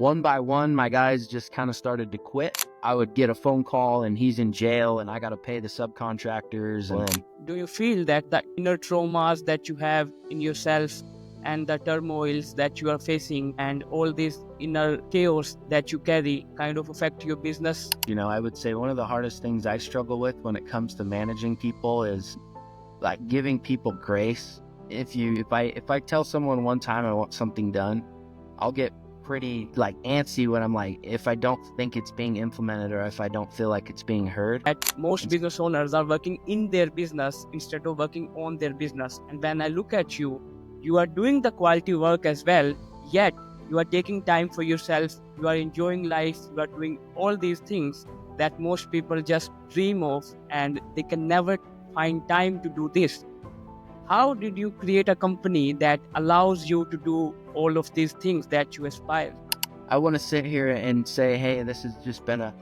one by one, my guys just kind of started to quit. I would get a phone call and he's in jail and I got to pay the subcontractors. And Do you feel that the inner traumas that you have in yourself and the turmoils that you are facing and all this inner chaos that you carry kind of affect your business? I would say one of the hardest things I struggle with when it comes to managing people is like giving people grace. If I tell someone one time I want something done, I'll get pretty like antsy when I'm like, if I don't think it's being implemented or if I don't feel like it's being heard. That most business owners are working in their business instead of working on their business. And when I look at you, you are doing the quality work as well, yet you are taking time for yourself, you are enjoying life, you are doing all these things that most people just dream of and they can never find time to do this. How did you create a company that allows you to do all of these things that you aspire? I want to sit here and say, hey, this has just been a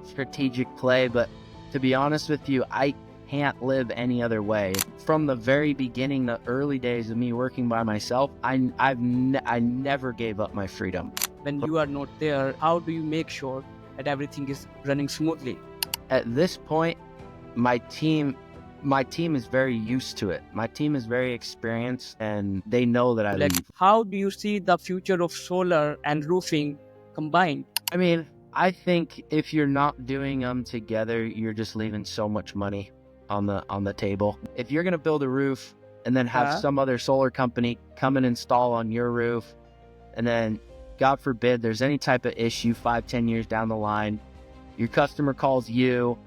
strategic play, but to be honest with you, I can't live any other way. From the very beginning, the early days of me working by myself, I never gave up my freedom. When you are not there, how do you make sure that everything is running smoothly? At this point, my team is very used to it. My team is very experienced and they know that I leave. How do you see the future of solar and roofing combined? I mean, I think if you're not doing them together, you're just leaving so much money on the table. If you're going to build a roof and then have some other solar company come and install on your roof, and then God forbid there's any type of issue 5-10 years down the line, your customer calls you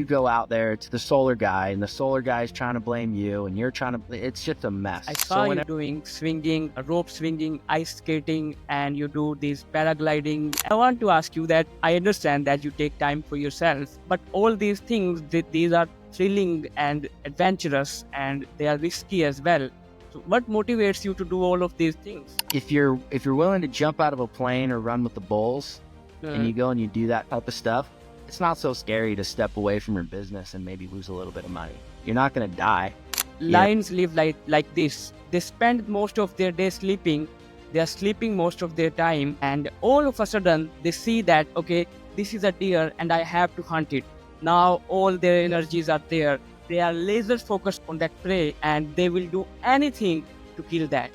go out there to the solar guy and the solar guy is trying to blame you and you're trying to, it's just a mess. I saw you doing swinging, rope swinging, ice skating, and you do this paragliding. I want to ask you that I understand that you take time for yourself, but all these things, these are thrilling and adventurous and they are risky as well. So what motivates you to do all of these things? If you're willing to jump out of a plane or run with the bulls and you go and you do that type of stuff, it's not so scary to step away from your business and maybe lose a little bit of money. You're not going to die. Lions live like this. They spend most of their day sleeping. They are sleeping most of their time. And all of a sudden, they see that, okay, this is a deer and I have to hunt it. Now all their energies are there. They are laser focused on that prey and they will do anything to kill that.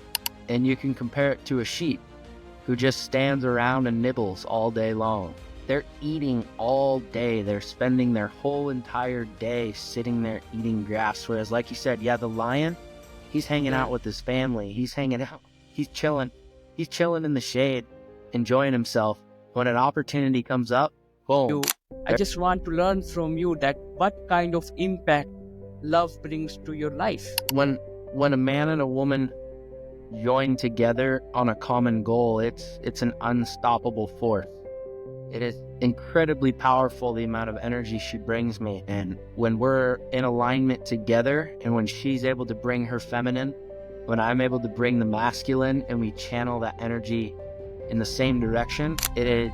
And you can compare it to a sheep who just stands around and nibbles all day long. They're eating all day. They're spending their whole entire day sitting there eating grass. Whereas, like you said, the lion, he's hanging out with his family. He's hanging out. He's chilling. He's chilling in the shade, enjoying himself. When an opportunity comes up, boom. I just want to learn from you that what kind of impact love brings to your life. When a man and a woman join together on a common goal, it's an unstoppable force. It is incredibly powerful, the amount of energy she brings me. And when we're in alignment together and when she's able to bring her feminine, when I'm able to bring the masculine and we channel that energy in the same direction, it is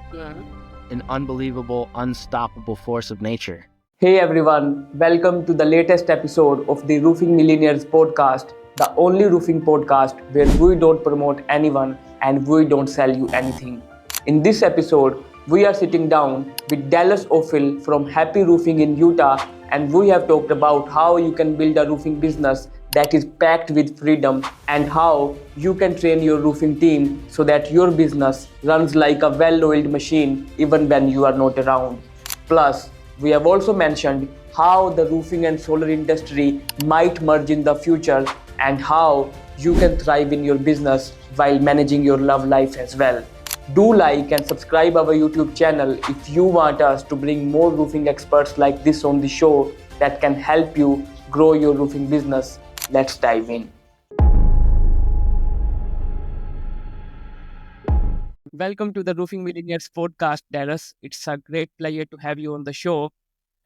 an unbelievable, unstoppable force of nature. Hey everyone, welcome to the latest episode of the Roofing Millionaires Podcast, the only roofing podcast where we don't promote anyone and we don't sell you anything. In this episode, we are sitting down with Dallas Offill from Happy Roofing in Utah, and we have talked about how you can build a roofing business that is packed with freedom and how you can train your roofing team so that your business runs like a well-oiled machine even when you are not around. Plus, we have also mentioned how the roofing and solar industry might merge in the future and how you can thrive in your business while managing your love life as well. Do like and subscribe our YouTube channel if you want us to bring more roofing experts like this on the show that can help you grow your roofing business. Let's dive in. Welcome to the Roofing Millionaires Podcast, Dallas. It's a great pleasure to have you on the show,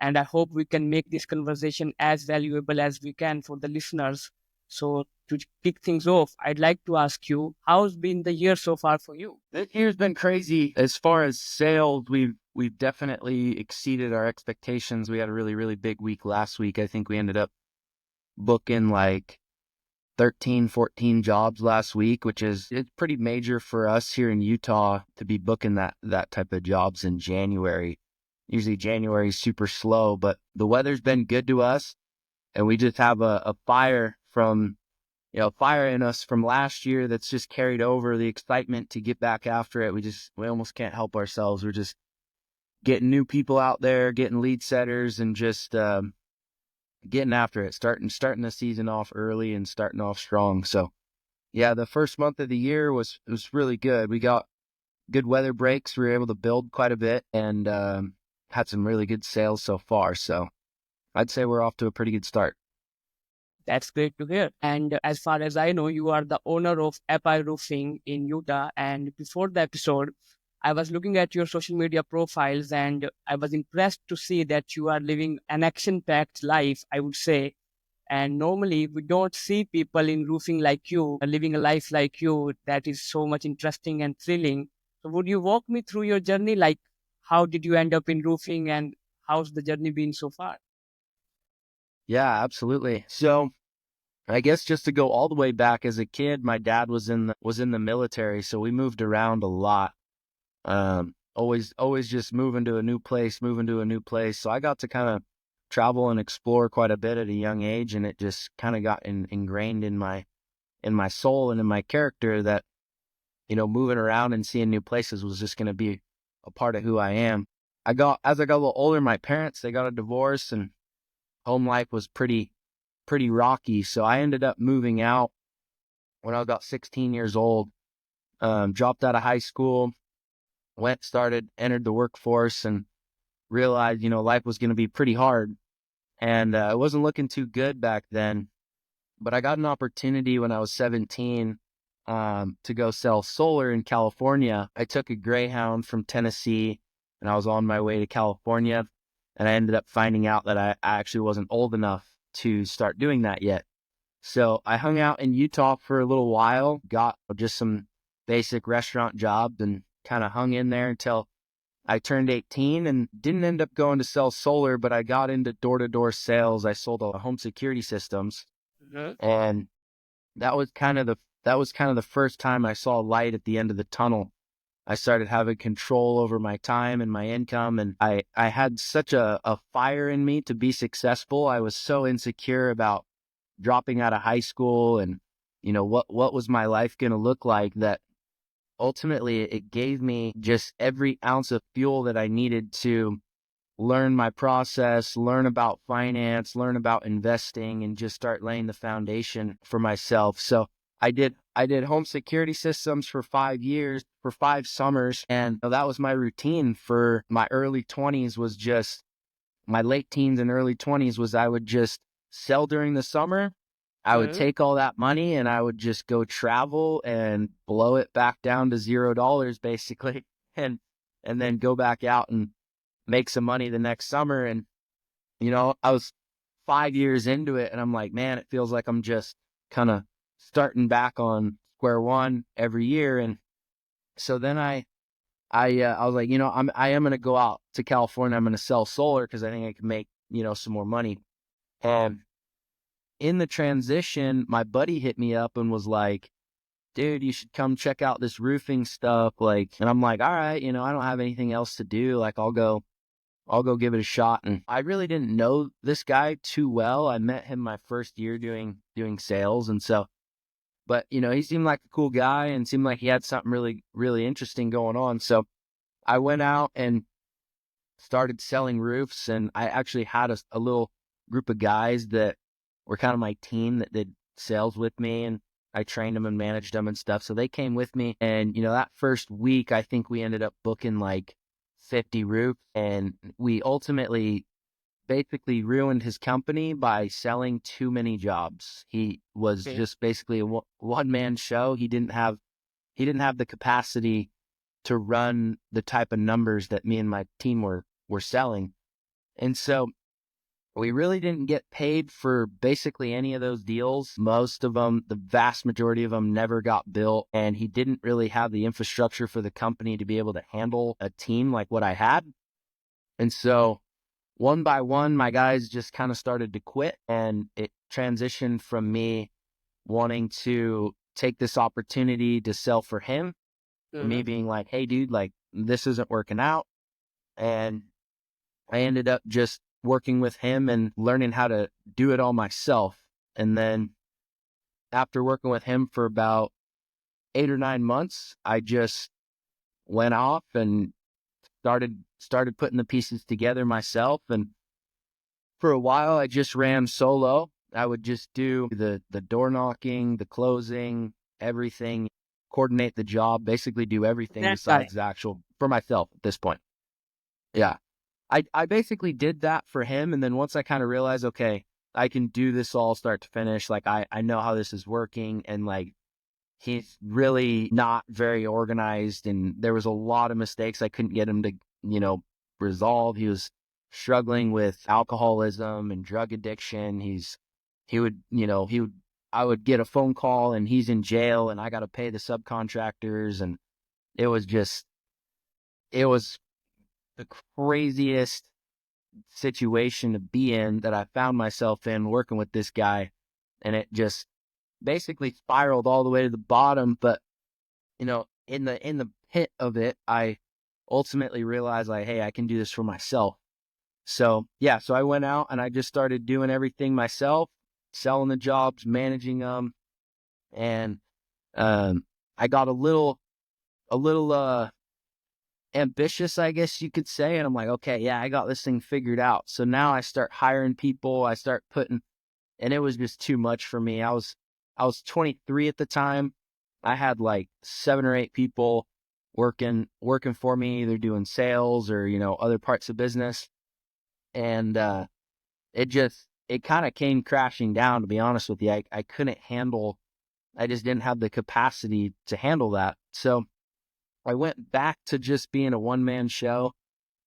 and I hope we can make this conversation as valuable as we can for the listeners. So to kick things off, I'd like to ask you, how's been the year so far for you? This year's been crazy. As far as sales, we've definitely exceeded our expectations. We had a really, really big week last week. I think we ended up booking like 13, 14 jobs last week, which it's pretty major for us here in Utah to be booking that type of jobs in January. Usually January is super slow, but the weather's been good to us, and we just have a fire in us from last year that's just carried over the excitement to get back after it. We almost can't help ourselves. We're just getting new people out there, getting lead setters, and just getting after it, starting the season off early and starting off strong. So yeah, the first month of the year was really good. We got good weather breaks. We were able to build quite a bit, and had some really good sales so far. So I'd say we're off to a pretty good start. That's great to hear. And as far as I know, you are the owner of Epi Roofing in Utah. And before the episode, I was looking at your social media profiles and I was impressed to see that you are living an action-packed life, I would say. And normally we don't see people in roofing like you, living a life like you that is so much interesting and thrilling. So would you walk me through your journey? Like, how did you end up in roofing and how's the journey been so far? Yeah, absolutely. So I guess just to go all the way back as a kid, my dad was in the military, so we moved around a lot. Always just moving to a new place. So I got to kind of travel and explore quite a bit at a young age, and it just kind of got ingrained in my soul and in my character that, moving around and seeing new places was just going to be a part of who I am. As I got a little older, my parents, they got a divorce, and home life was pretty rocky. So I ended up moving out when I was about 16 years old, dropped out of high school, entered the workforce, and realized, life was going to be pretty hard. And it wasn't looking too good back then. But I got an opportunity when I was 17 to go sell solar in California. I took a Greyhound from Tennessee, and I was on my way to California. And I ended up finding out that I actually wasn't old enough to start doing that yet. So I hung out in Utah for a little while, got just some basic restaurant jobs, and kind of hung in there until I turned 18, and didn't end up going to sell solar, but I got into door-to-door sales. I sold home security systems, and that was kind of the first time I saw light at the end of the tunnel. I started having control over my time and my income, and I had such a fire in me to be successful. I was so insecure about dropping out of high school and, what was my life going to look like, that ultimately it gave me just every ounce of fuel that I needed to learn my process, learn about finance, learn about investing, and just start laying the foundation for myself. So I did home security systems for 5 years, for 5 summers. And that was my routine for my early 20s. Was just my late teens and early 20s was I would just sell during the summer. I would take all that money and I would just go travel and blow it back down to $0 basically. And then go back out and make some money the next summer. And, I was 5 years into it, and I'm like, man, it feels like I'm just kind of starting back on square one every year. And so then I was like, I am going to go out to California. I'm going to sell solar because I think I can make, some more money. And in the transition, my buddy hit me up and was like, dude, you should come check out this roofing stuff. Like, and I'm like, all right, I don't have anything else to do. Like, I'll go give it a shot. And I really didn't know this guy too well. I met him my first year doing sales. And so, but he seemed like a cool guy and seemed like he had something really, really interesting going on. So I went out and started selling roofs, and I actually had a little group of guys that were kind of my team that did sales with me, and I trained them and managed them and stuff. So they came with me, and that first week, I think we ended up booking like 50 roofs, and we ultimately basically ruined his company by selling too many jobs. He was just basically a one-man show. He didn't have the capacity to run the type of numbers that me and my team were selling. And so we really didn't get paid for basically any of those deals. Most of them, the vast majority of them, never got built, and he didn't really have the infrastructure for the company to be able to handle a team like what I had. And so one by one, my guys just kind of started to quit, and it transitioned from me wanting to take this opportunity to sell for him. Me being like, hey, dude, like, this isn't working out. And I ended up just working with him and learning how to do it all myself. And then after working with him for about 8 or 9 months, I just went off and started putting the pieces together myself. And for a while, I just ran solo. I would just do the door knocking, the closing, everything, coordinate the job, basically do everything That guy. besides the actual for myself at this point. Yeah. I basically did that for him. And then once I kind of realized, okay, I can do this all start to finish. Like I know how this is working, and like he's really not very organized, and there was a lot of mistakes I couldn't get him to, resolve. He was struggling with alcoholism and drug addiction. He would, I would get a phone call and he's in jail and I got to pay the subcontractors. And it was the craziest situation to be in that I found myself in working with this guy. And it just basically spiraled all the way to the bottom. But, in the pit of it, I ultimately realized like, hey, I can do this for myself. So yeah, so I went out and I just started doing everything myself, selling the jobs, managing them. And, I got a little, ambitious, I guess you could say. And I'm like, okay, yeah, I got this thing figured out. So now I start hiring people. I start putting, and it was just too much for me. I was 23 at the time. I had like 7 or 8 people working for me, either doing sales or, other parts of business. And, it kind of came crashing down, to be honest with you. I couldn't handle, I just didn't have the capacity to handle that. So I went back to just being a one-man show.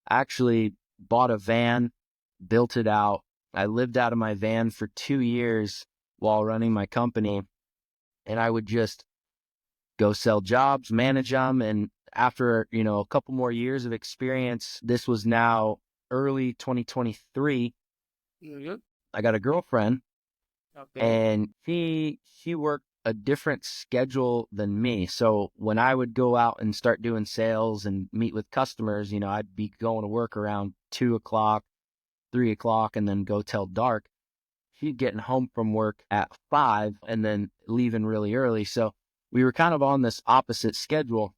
I actually bought a van, built it out. I lived out of my van for 2 years while running my company, and I would just go sell jobs, manage them. And after, a couple more years of experience, this was now early 2023, I got a girlfriend. Okay. And she worked a different schedule than me. So when I would go out and start doing sales and meet with customers, I'd be going to work around 2 o'clock, 3 o'clock, and then go till dark. She'd getting home from work at 5 and then leaving really early. So we were kind of on this opposite schedule.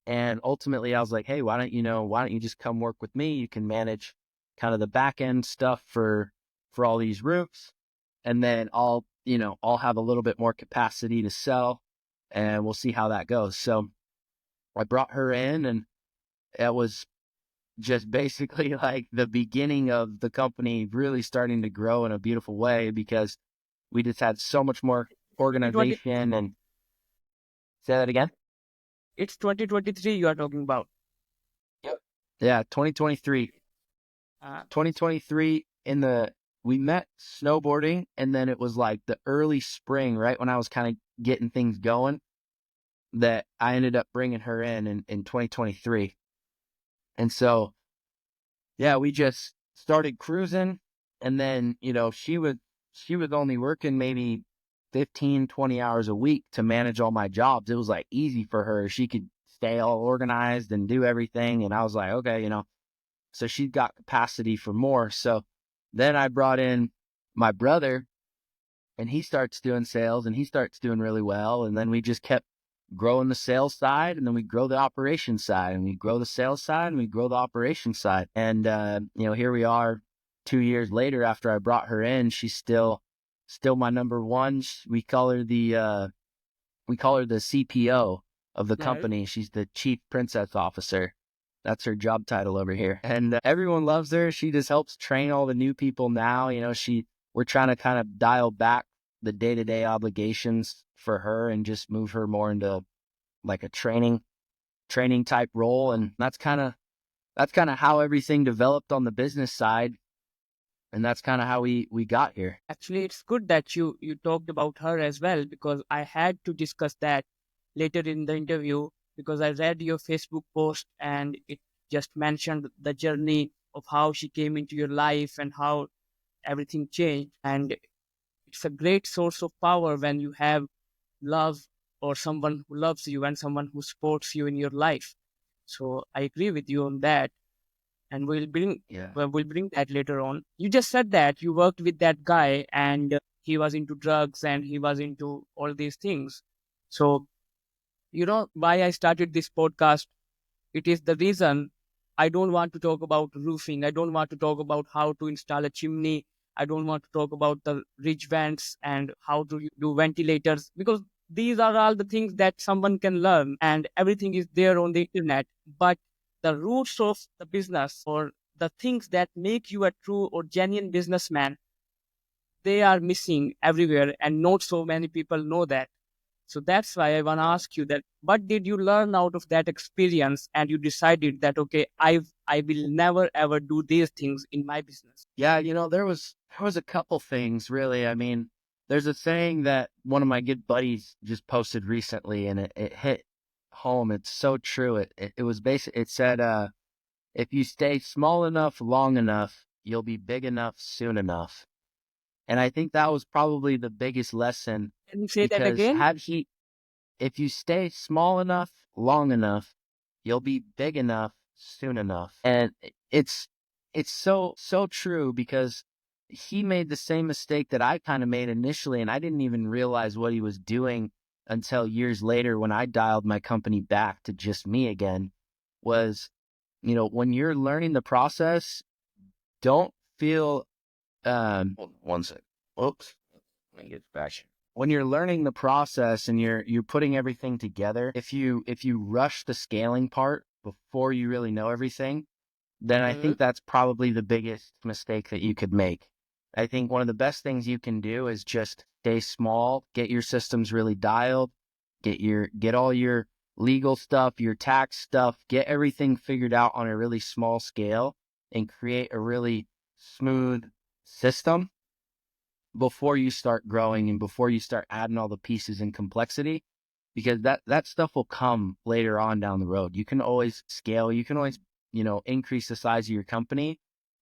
And ultimately I was like, hey, why don't you just come work with me? You can manage kind of the back end stuff for all these roofs. And then I'll have a little bit more capacity to sell, and we'll see how that goes. So I brought her in, and it was just basically like the beginning of the company really starting to grow in a beautiful way, because we just had so much more 2020, organization. And say that again. it's 2023 you are talking about. Yep. Yeah. 2023, Uh, 2023 we met snowboarding, and then it was like the early spring, right when I was kind of getting things going, that I ended up bringing her in 2023. And so, yeah, we just started cruising. And then, she was only working maybe 15, 20 hours a week to manage all my jobs. It was like easy for her. She could stay all organized and do everything. And I was like, okay, so she's got capacity for more. So then I brought in my brother, and he starts doing sales, and he starts doing really well. And then we just kept growing the sales side, and then we grow the operations side, and we grow the sales side, and we grow the operations side. And, here we are 2 years later after I brought her in. She's still my number one. We call her the CPO of the Right. company. She's the Chief Princess Officer. That's her job title over here. And everyone loves her. She just helps train all the new people now. We're trying to kind of dial back the day-to-day obligations for her and just move her more into like a training type role. And that's kind of how everything developed on the business side. And that's kind of how we got here. Actually, it's good that you talked about her as well, because I had to discuss that later in the interview, because I read your Facebook post and it just mentioned the journey of how she came into your life and how everything changed. And It's a great source of power when you have love, or someone who loves you and someone who supports you in your life. So I agree with you on that, and Yeah. we'll bring that later on. You just said that you worked with that guy, and he was into drugs and he was into all these things. So why I started this podcast? It is the reason I don't want to talk about roofing. I don't want to talk about how to install a chimney. I don't want to talk about the ridge vents and how to do ventilators, because these are all the things that someone can learn and everything is there on the internet. But the roots of the business, or the things that make you a true or genuine businessman, they are missing everywhere and not so many people know that. So that's why I want to ask you that what did you learn out of that experience, and you decided that okay, I will never ever do these things in my business. Yeah, there was a couple things really. I mean, there's a saying that one of my good buddies just posted recently, and it hit home. It's so true. It was basic. It said, if you stay small enough long enough, you'll be big enough soon enough. And I think that was probably the biggest lesson, Can you say that because again? if you stay small enough long enough, you'll be big enough soon enough. And it's so true, because he made the same mistake that I kind of made initially, and I didn't even realize what he was doing until years later when I dialed my company back to just me again. Was, when you're learning the process, don't feel hold on one sec. Whoops. Let me get back here. When you're learning the process and you're putting everything together, if you rush the scaling part before you really know everything, then I think that's probably the biggest mistake that you could make. I think one of the best things you can do is just stay small, get your systems really dialed, get all your legal stuff, your tax stuff, get everything figured out on a really small scale, and create a really smooth system before you start growing and before you start adding all the pieces and complexity, because that stuff will come later on down the road. You can always scale, you can always, increase the size of your company.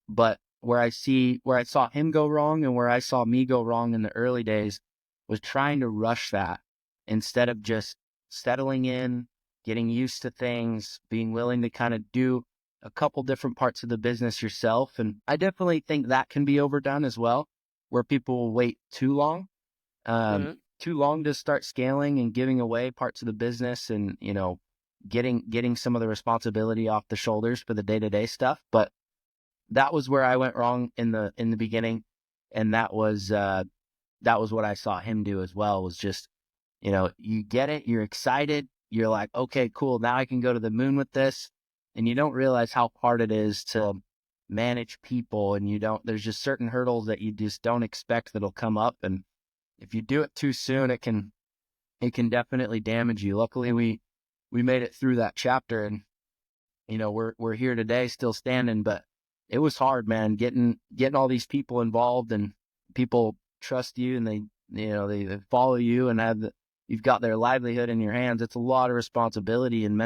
But where I saw him go wrong and where I saw me go wrong in the early days was trying to rush that instead of just settling in, getting used to things, being willing to kind of do a couple different parts of the business yourself. And I definitely think that can be overdone as well, where people will wait too long to start scaling and giving away parts of the business, and getting some of the responsibility off the shoulders for the day-to-day stuff. But that was where I went wrong in the beginning, and that was what I saw him do as well. Was just, you get it, you're excited, you're like, okay, cool, now I can go to the moon with this, and you don't realize how hard it is to manage people, and there's just certain hurdles that you just don't expect that'll come up, and if you do it too soon, it can definitely damage you. Luckily, we made it through that chapter, and we're here today, still standing. But it was hard, man, getting all these people involved, and people trust you, and they follow you, and you've got their livelihood in your hands. It's a lot of responsibility and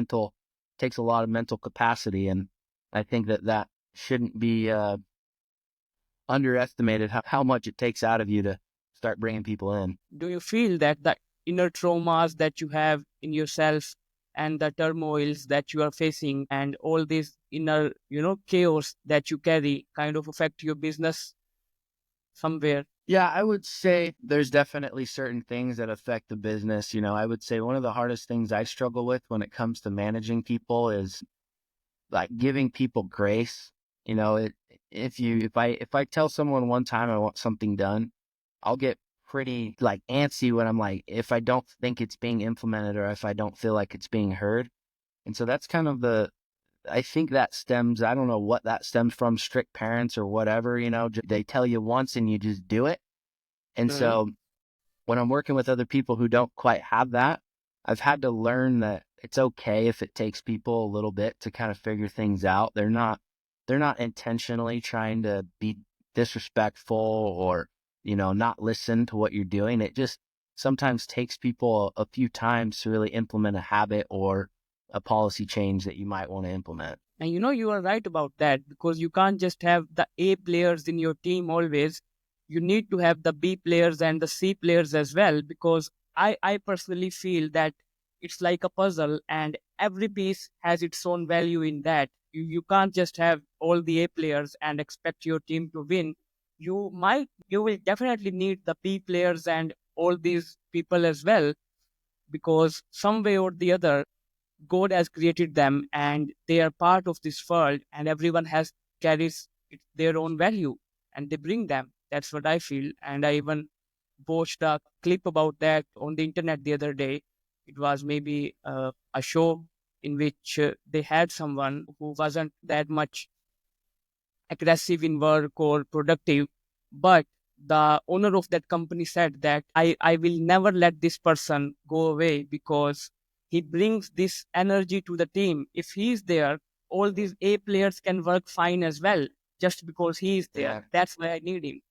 takes a lot of mental capacity, and I think that shouldn't be underestimated, how much it takes out of you to start bringing people in. Do you feel that the inner traumas that you have in yourself and the turmoils that you are facing and all this inner, chaos that you carry kind of affect your business somewhere? Yeah, I would say there's definitely certain things that affect the business. I would say one of the hardest things I struggle with when it comes to managing people is like giving people grace. If I tell someone one time I want something done, I'll get pretty like antsy when I'm like, if I don't think it's being implemented or if I don't feel like it's being heard. And so that's kind of I think that stems, I don't know what that stems from, strict parents or whatever, they tell you once and you just do it. And so when I'm working with other people who don't quite have that, I've had to learn that it's okay if it takes people a little bit to kind of figure things out. They're not intentionally trying to be disrespectful or, not listen to what you're doing. It just sometimes takes people a few times to really implement a habit or a policy change that you might want to implement. And you are right about that, because you can't just have the A players in your team always. you need to have the B players and the C players as well, because I personally feel that it's like a puzzle and every piece has its own value in that. You can't just have all the A players and expect your team to win. You will definitely need the B players and all these people as well, because some way or the other, God has created them and they are part of this world, and everyone has carries their own value and they bring them. That's what I feel. And I even watched a clip about that on the internet the other day. It was maybe a show in which they had someone who wasn't that much aggressive in work or productive, but the owner of that company said that I will never let this person go away because he brings this energy to the team. If he is there, all these A players can work fine as well, just because he is there. Yeah. That's why I need him.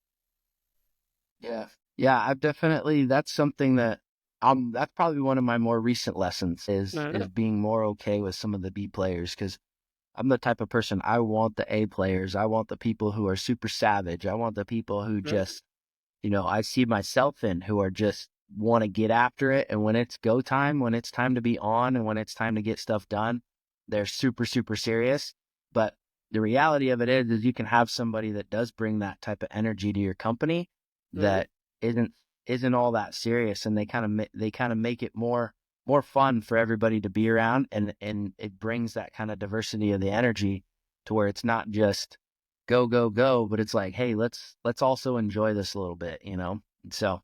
Yeah. Yeah, I've definitely that's something that that's probably one of my more recent lessons is being more okay with some of the B players, because I'm the type of person, I want the A players. I want the people who are super savage. I want the people who just, I see myself in, who are just want to get after it. And when it's go time, when it's time to be on and when it's time to get stuff done, they're super, super serious. But the reality of it is you can have somebody that does bring that type of energy to your company that isn't isn't all that serious, and they kind of make it more fun for everybody to be around, and it brings that kind of diversity of the energy to where it's not just go go go, but it's like, hey, let's also enjoy this a little bit. So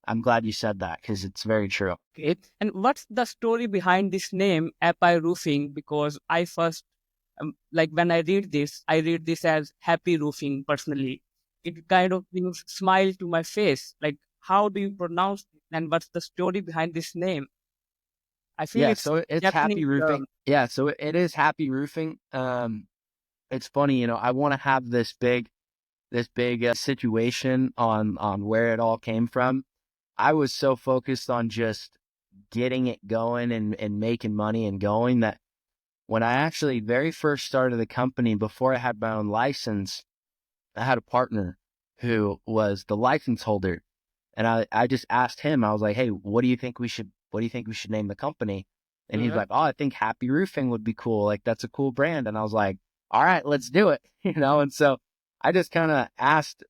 I'm glad you said that, because it's very true. Okay. And what's the story behind this name, Api Roofing? Because I first, like when I read this as Happy Roofing personally. It kind of brings smile to my face. Like, how do you pronounce it? And what's the story behind this name? I feel Yeah, it's so it's Japanese Happy Roofing. term. Yeah, so it is Happy Roofing. It's funny, I want to have this big situation on where it all came from. I was so focused on just getting it going and making money and going, that when I actually very first started the company, before I had my own license, I had a partner who was the license holder. And I just asked him, I was like, hey, what do you think we should name the company? And he's like, oh, I think Happy Roofing would be cool. Like, that's a cool brand. And I was like, all right, let's do it. And so I just kind of asked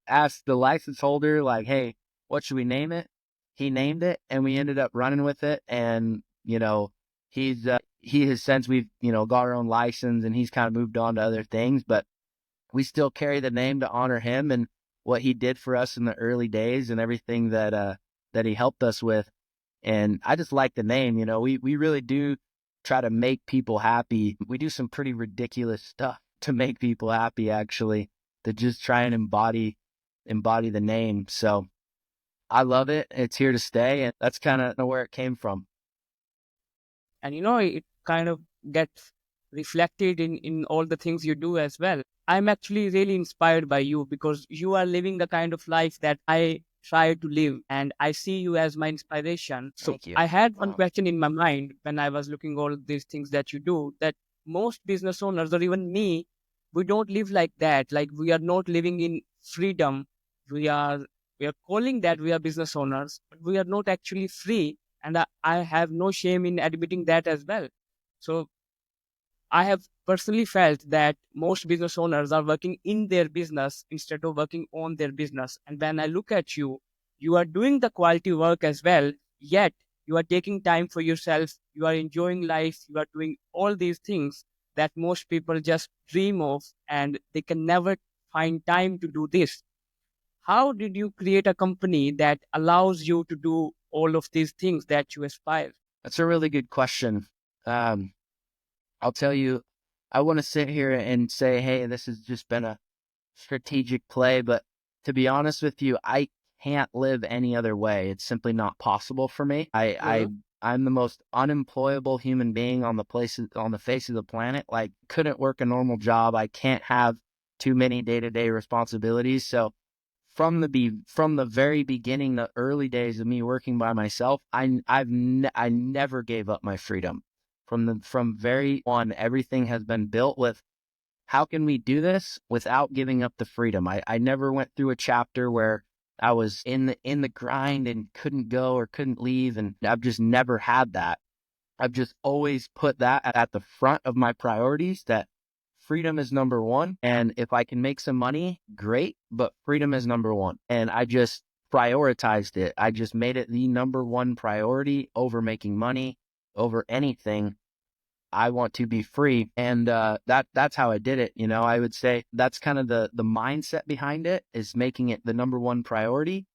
the license holder, like, hey, what should we name it? He named it, and we ended up running with it. And, he has since we've got our own license, and he's kind of moved on to other things, but we still carry the name to honor him and what he did for us in the early days and everything that he helped us with. And I just like the name. We really do try to make people happy. We do some pretty ridiculous stuff to make people happy, actually, to just try and embody the name. So I love it. It's here to stay, and that's kind of where it came from. And it kind of gets reflected in all the things you do as well. I'm actually really inspired by you because you are living the kind of life that I try to live, and I see you as my inspiration. So Thank you. I had one question in my mind when I was looking all these things that you do, that most business owners, or even me, we don't live like that. Like, we are not living in freedom. We are calling that we are business owners, but we are not actually free. And I have no shame in admitting that as well. So I have personally felt that most business owners are working in their business instead of working on their business. And when I look at you, you are doing the quality work as well, yet you are taking time for yourself, you are enjoying life, you are doing all these things that most people just dream of, and they can never find time to do this. How did you create a company that allows you to do all of these things that you aspire? That's a really good question. Um, I'll tell you, I want to sit here and say, hey, this has just been a strategic play, but to be honest with you, I can't live any other way. It's simply not possible for me. I'm the most unemployable human being on the face of the planet. Like, couldn't work a normal job. I can't have too many day-to-day responsibilities. So from the very beginning, the early days of me working by myself, I never gave up my freedom. From very on, everything has been built with, how can we do this without giving up the freedom? I never went through a chapter where I was in the grind and couldn't go or couldn't leave. And I've just never had that. I've just always put that at the front of my priorities, that freedom is number one. And if I can make some money, great, but freedom is number one. And I just prioritized it. I just made it the number one priority over making money, over anything. I want to be free. And that's how I did it. You know, I would say that's kind of the mindset behind it, is making it the number one priority.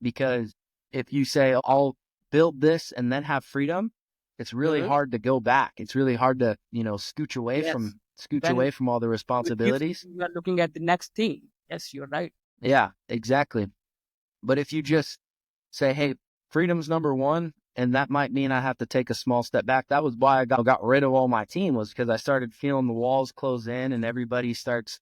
Because if you say, I'll build this and then have freedom, it's really hard to go back. It's really hard to, scooch away When from all the responsibilities. you are looking at the next thing. Yes, you're right. Yeah, exactly. But if you just say, hey, freedom's number one, and that might mean I have to take a small step back. That was why I got rid of all my team, was because I started feeling the walls close in and everybody starts,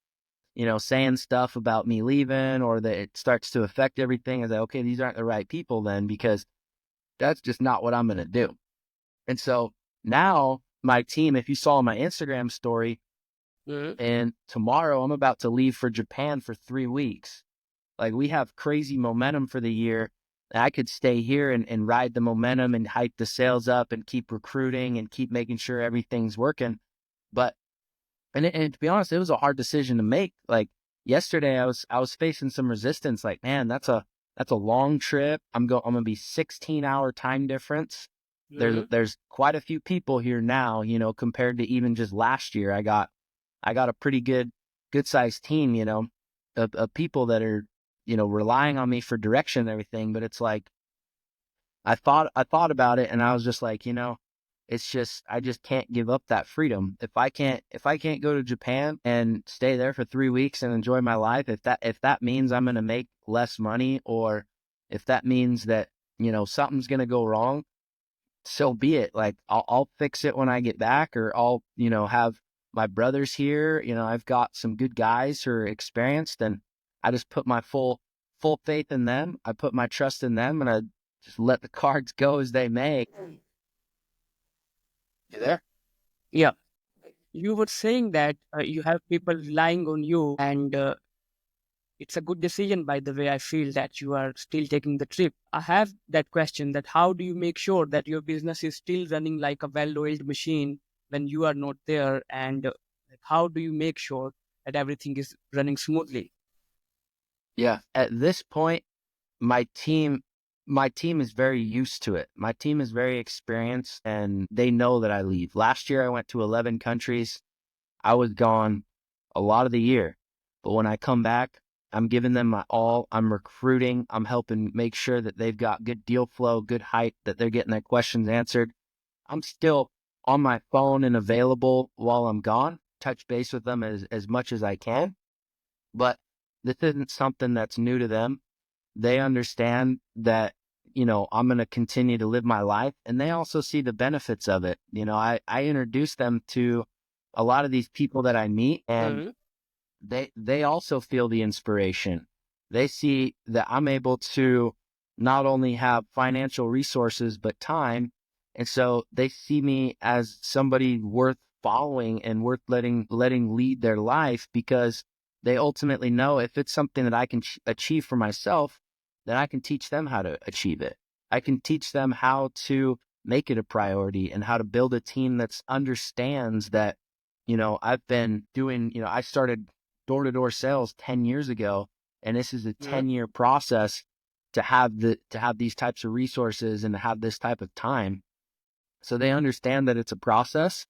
saying stuff about me leaving, or that it starts to affect everything. I say, okay, these aren't the right people then, because that's just not what I'm going to do. And so now my team, if you saw my Instagram story, and tomorrow I'm about to leave for Japan for 3 weeks. Like, we have crazy momentum for the year. I could stay here and ride the momentum and hype the sales up and keep recruiting and keep making sure everything's working. But, and to be honest, it was a hard decision to make. Like, yesterday I was facing some resistance. Like, man, that's a long trip. I'm going to be 16-hour time difference. There's quite a few people here now, compared to even just last year. I got a pretty good sized team, of people that are, relying on me for direction and everything. But it's like, I thought about it, and I was just like, it's just, I just can't give up that freedom. If I can't go to Japan and stay there for 3 weeks and enjoy my life, if that means I'm going to make less money, or if that means that, something's going to go wrong, so be it. Like, I'll fix it when I get back, or I'll, have my brothers here. I've got some good guys who are experienced, and I just put my full faith in them. I put my trust in them, and I just let the cards go as they may. You there? Yeah. You were saying that you have people relying on you, and it's a good decision, by the way. I feel that you are still taking the trip. I have that question, that how do you make sure that your business is still running like a well-oiled machine when you are not there? And how do you make sure that everything is running smoothly? Yeah. At this point, my team is very used to it. My team is very experienced, and they know that I leave. Last year I went to 11 countries. I was gone a lot of the year, but when I come back, I'm giving them my all. I'm recruiting. I'm helping make sure that they've got good deal flow, good hype, that they're getting their questions answered. I'm still on my phone and available while I'm gone, touch base with them as much as I can. But this isn't something that's new to them. They understand that, I'm going to continue to live my life, and they also see the benefits of it. I introduce them to a lot of these people that I meet, and they also feel the inspiration. They see that I'm able to not only have financial resources, but time. And so they see me as somebody worth following and worth letting lead their life, because they ultimately know, if it's something that I can achieve for myself, then I can teach them how to achieve it. I can teach them how to make it a priority, and how to build a team that understands that, I've been doing, I started door-to-door sales 10 years ago, and this is a 10-year process to have these types of resources and to have this type of time. So they understand that it's a process,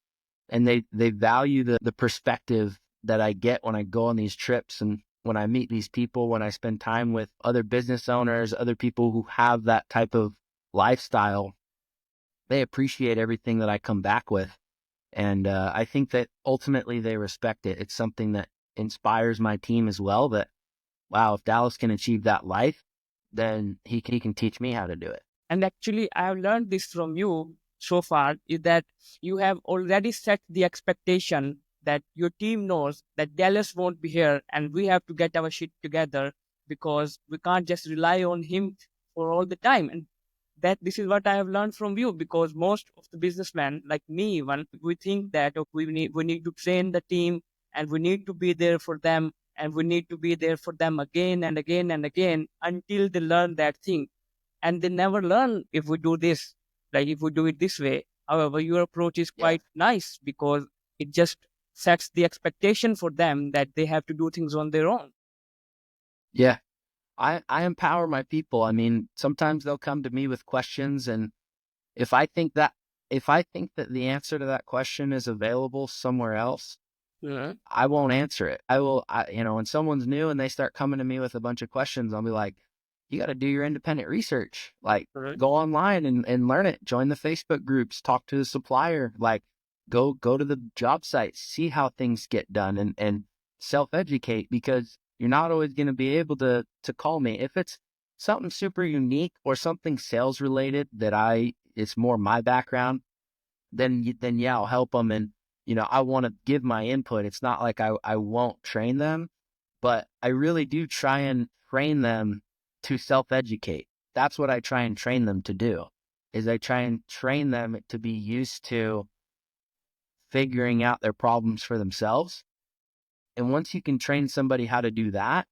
and they value the perspective that I get when I go on these trips, and when I meet these people, when I spend time with other business owners, other people who have that type of lifestyle. They appreciate everything that I come back with. And I think that ultimately they respect it. It's something that inspires my team as well, that, wow, if Dallas can achieve that life, then he can teach me how to do it. And actually, I have learned this from you so far, is that you have already set the expectation that your team knows that Dallas won't be here, and we have to get our shit together, because we can't just rely on him for all the time. And that this is what I have learned from you, because most of the businessmen, like me even, we think that we need to train the team, and we need to be there for them and we need to be there for them again and again and again until they learn that thing. And they never learn if we do this, like if we do it this way. However, your approach is Yeah. quite nice because it just sets the expectation for them that they have to do things on their own. Yeah. I empower my people. I mean, sometimes they'll come to me with questions, and if I think that the answer to that question is available somewhere else, Yeah. I won't answer it. When someone's new and they start coming to me with a bunch of questions, I'll be like, you got to do your independent research. Like, Right. go online and learn it. Join the Facebook groups, talk to the supplier, like go to the job sites, see how things get done, and self-educate, because you're not always going to be able to call me. If it's something super unique or something sales related that it's more my background, then yeah, I'll help them. And, I want to give my input. It's not like I won't train them, but I really do try and train them to self-educate. That's what I try and train them to do, is I try and train them to be used to figuring out their problems for themselves. And once you can train somebody how to do that,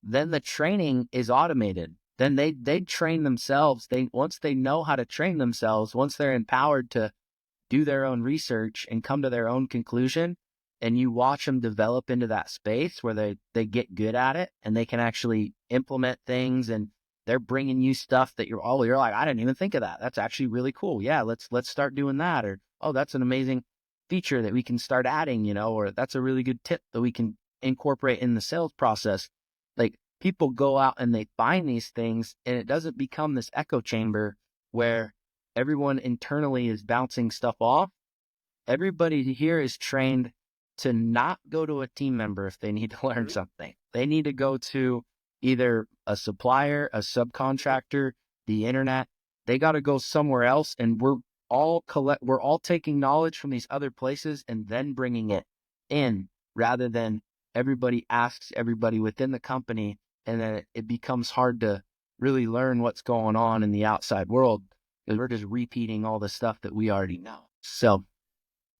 then the training is automated. Then they train themselves. Once they know how to train themselves, once they're empowered to do their own research and come to their own conclusion, and you watch them develop into that space where they get good at it and they can actually implement things, and they're bringing you stuff that you're like, I didn't even think of that. That's actually really cool. Yeah, let's start doing that. Or, oh, that's an amazing feature that we can start adding, or that's a really good tip that we can incorporate in the sales process. Like, people go out and they find these things, and it doesn't become this echo chamber where everyone internally is bouncing stuff off. Everybody here is trained to not go to a team member if they need to learn something. They need to go to either a supplier, a subcontractor, the internet. They got to go somewhere else, and we're all taking knowledge from these other places and then bringing it in, rather than everybody asks everybody within the company, and then it becomes hard to really learn what's going on in the outside world, because we're just repeating all the stuff that we already know. So,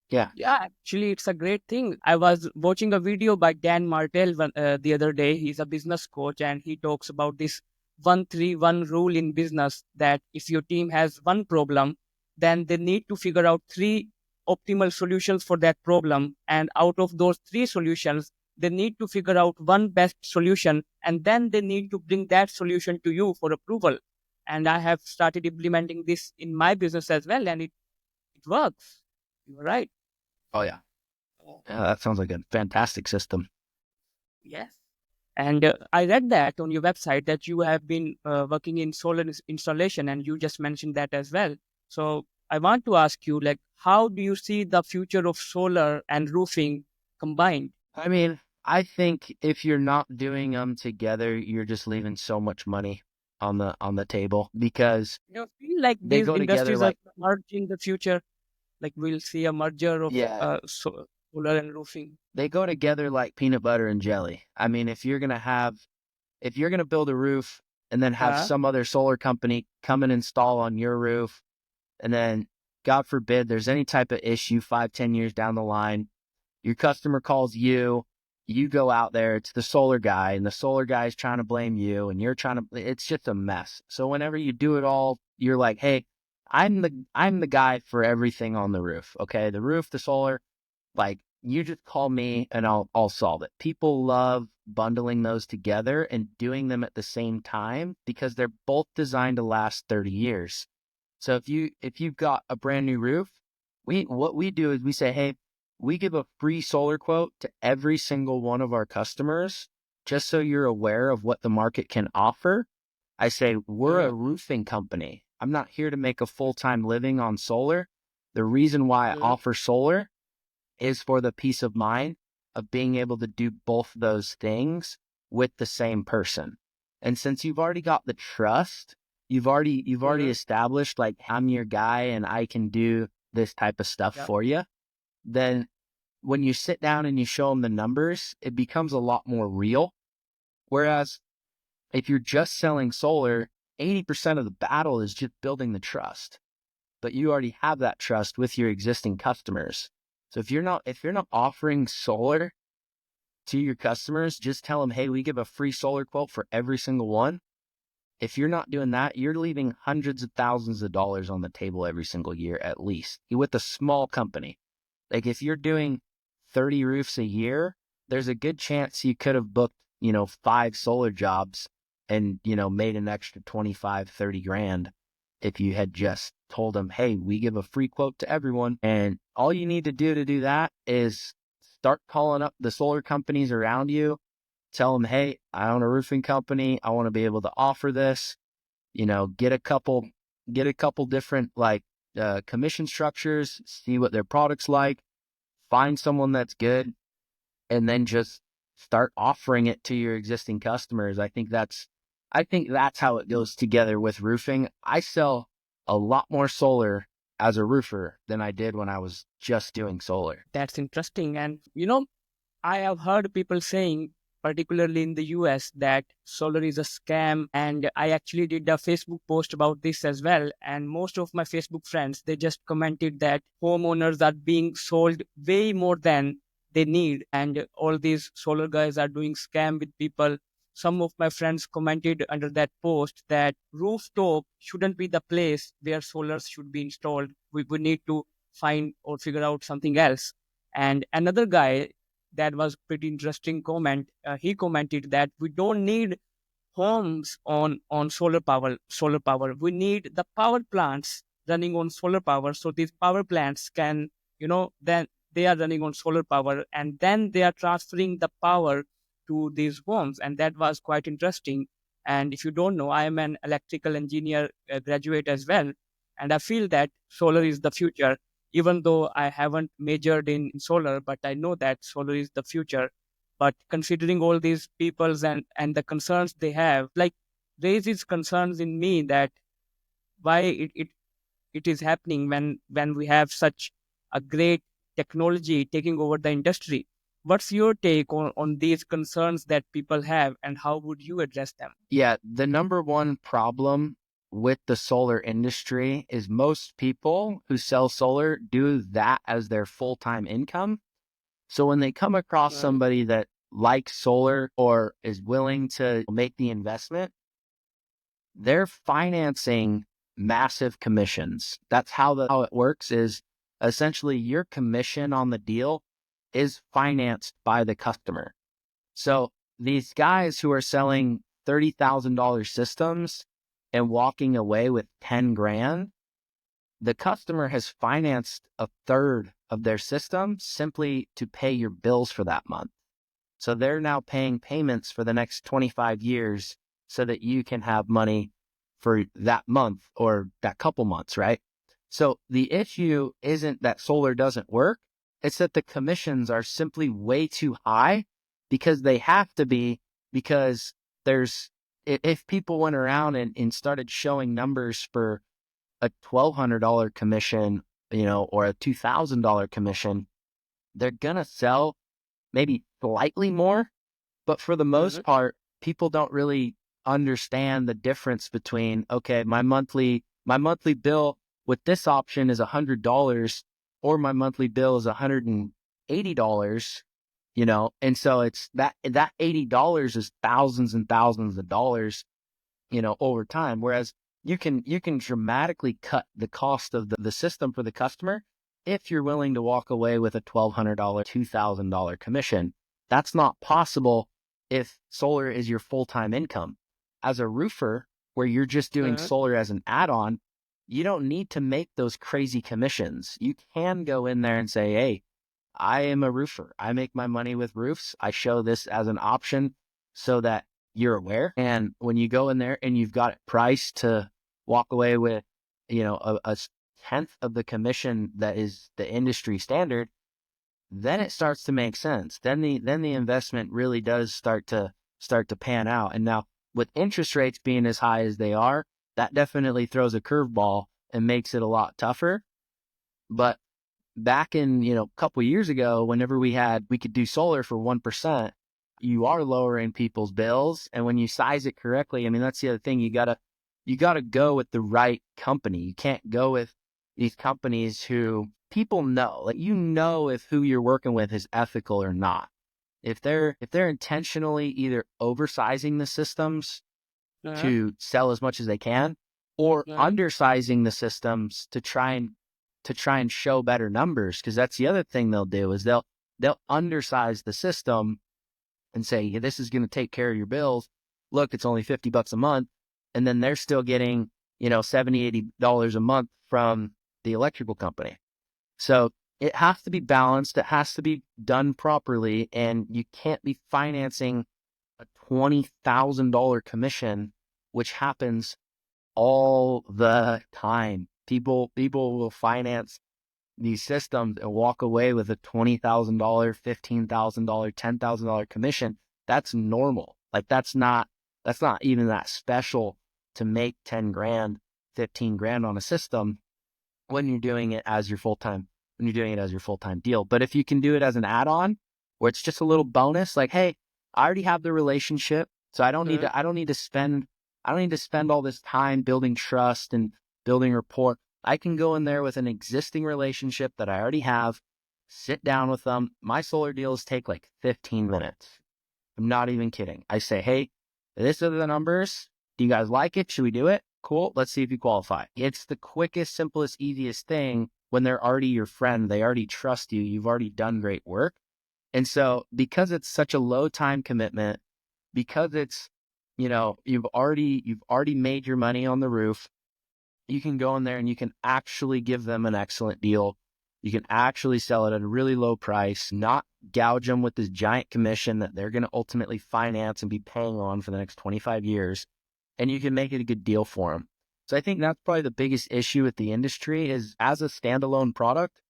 yeah. Yeah, actually, it's a great thing. I was watching a video by Dan Martell the other day. He's a business coach, and he talks about this 1-3-1 rule in business, that if your team has one problem, then they need to figure out three optimal solutions for that problem. And out of those three solutions, they need to figure out one best solution, and then they need to bring that solution to you for approval. And I have started implementing this in my business as well, and it works. You're right. Oh, yeah. Yeah, that sounds like a fantastic system. Yes. And I read that on your website that you have been working in solar installation, and you just mentioned that as well. So I want to ask you, like, how do you see the future of solar and roofing combined? I mean, I think if you're not doing them together, you're just leaving so much money on the table, because You feel like they these go together industries are like, merging the future? Like we'll see a merger of yeah, solar and roofing. they go together like peanut butter and jelly. I mean, if you're gonna build a roof and then have Uh, some other solar company come and install on your roof, and then, God forbid, there's any type of issue 5-10 years down the line, your customer calls you, you go out there, it's the solar guy, and the solar guy is trying to blame you, and it's just a mess. So whenever you do it all, you're like, hey, I'm the guy for everything on the roof. Okay, the roof, the solar, like, you just call me and I'll solve it. People love bundling those together and doing them at the same time, because they're both designed to last 30 years. So if you've got a brand new roof, what we do is we say, hey, we give a free solar quote to every single one of our customers, just so you're aware of what the market can offer. I say, we're a uh, roofing company. I'm not here to make a full-time living on solar. The reason why I uh, offer solar is for the peace of mind of being able to do both those things with the same person. And since you've already got the trust, you've already uh, established, like, I'm your guy and I can do this type of stuff yeah. for you, then when you sit down and you show them the numbers, it becomes a lot more real. Whereas if you're just selling solar, 80% of the battle is just building the trust. But you already have that trust with your existing customers. So if you're not offering solar to your customers, just tell them, hey, we give a free solar quote for every single one. If you're not doing that, you're leaving hundreds of thousands of dollars on the table every single year, at least with a small company. Like if you're doing 30 roofs a year, there's a good chance you could have booked, 5 solar jobs and, made an extra 25, 30 grand if you had just told them, hey, we give a free quote to everyone. And all you need to do that is start calling up the solar companies around you. Tell them, hey, I own a roofing company. I want to be able to offer this, get a couple different commission structures, see what their product's like, find someone that's good, and then just start offering it to your existing customers. I think that's how it goes together with roofing. I sell a lot more solar as a roofer than I did when I was just doing solar. That's interesting. And, I have heard people saying, particularly in the US, that solar is a scam. And I actually did a Facebook post about this as well. And most of my Facebook friends, they just commented that homeowners are being sold way more than they need. And all these solar guys are doing scam with people. Some of my friends commented under that post that rooftop shouldn't be the place where solars should be installed. We need to find or figure out something else. And another guy, that was pretty interesting comment. He commented that we don't need homes on solar power. We need the power plants running on solar power. So these power plants can, then they are running on solar power, and then they are transferring the power to these homes. And that was quite interesting. And if you don't know, I am an electrical engineer graduate as well. And I feel that solar is the future, even though I haven't majored in solar, but I know that solar is the future. But considering all these peoples and the concerns they have, raises concerns in me that why it is happening when we have such a great technology taking over the industry. What's your take on these concerns that people have, and how would you address them? Yeah, the number one problem with the solar industry is most people who sell solar do that as their full-time income. So when they come across somebody that likes solar or is willing to make the investment, they're financing massive commissions. That's how it works, is essentially your commission on the deal is financed by the customer. So these guys who are selling $30,000 systems and walking away with 10 grand, the customer has financed a third of their system simply to pay your bills for that month. So they're now paying payments for the next 25 years so that you can have money for that month or that couple months, right? So the issue isn't that solar doesn't work. It's that the commissions are simply way too high, because they have to be, because if people went around and started showing numbers for a $1,200 commission, or a $2,000 commission, they're going to sell maybe slightly more. But for the most part, people don't really understand the difference between, okay, my monthly bill with this option is $100, or my monthly bill is $180, and so it's that $80 is thousands and thousands of dollars, over time. Whereas you can dramatically cut the cost of the system for the customer if you're willing to walk away with a $1,200, $2,000 commission. That's not possible if solar is your full-time income. As a roofer, where you're just doing solar as an add-on, you don't need to make those crazy commissions. You can go in there and say, hey, I am a roofer. I make my money with roofs. I show this as an option so that you're aware. And when you go in there and you've got it priced to walk away with, a tenth of the commission that is the industry standard, then it starts to make sense. Then the investment really does start to pan out. And now with interest rates being as high as they are, that definitely throws a curveball and makes it a lot tougher. But back in, a couple years ago, whenever we could do solar for 1%, you are lowering people's bills. And when you size it correctly, that's the other thing, you gotta go with the right company. You can't go with these companies who people know, if who you're working with is ethical or not. If they're intentionally either oversizing the systems to sell as much as they can, or undersizing the systems to try and show better numbers, because that's the other thing they'll do is they'll undersize the system and say, yeah, this is going to take care of your bills. Look, it's only $50 a month. And then they're still getting, $70, $80 a month from the electrical company. So it has to be balanced. It has to be done properly. And you can't be financing a $20,000 commission, which happens all the time. People will finance these systems and walk away with a $20,000, $15,000, $10,000 commission. That's normal. Like that's not even that special to make 10 grand, 15 grand on a system when you're doing it as your full-time deal. But if you can do it as an add-on where it's just a little bonus, like, hey, I already have the relationship, so I don't need to spend all this time building trust and building rapport. I can go in there with an existing relationship that I already have, sit down with them. My solar deals take like 15 minutes. I'm not even kidding. I say, hey, these are the numbers. Do you guys like it? Should we do it? Cool. Let's see if you qualify. It's the quickest, simplest, easiest thing when they're already your friend. They already trust you. You've already done great work. And so because it's such a low time commitment, because it's, you've already made your money on the roof, you can go in there and you can actually give them an excellent deal. You can actually sell it at a really low price, not gouge them with this giant commission that they're going to ultimately finance and be paying on for the next 25 years. And you can make it a good deal for them. So I think that's probably the biggest issue with the industry is as a standalone product,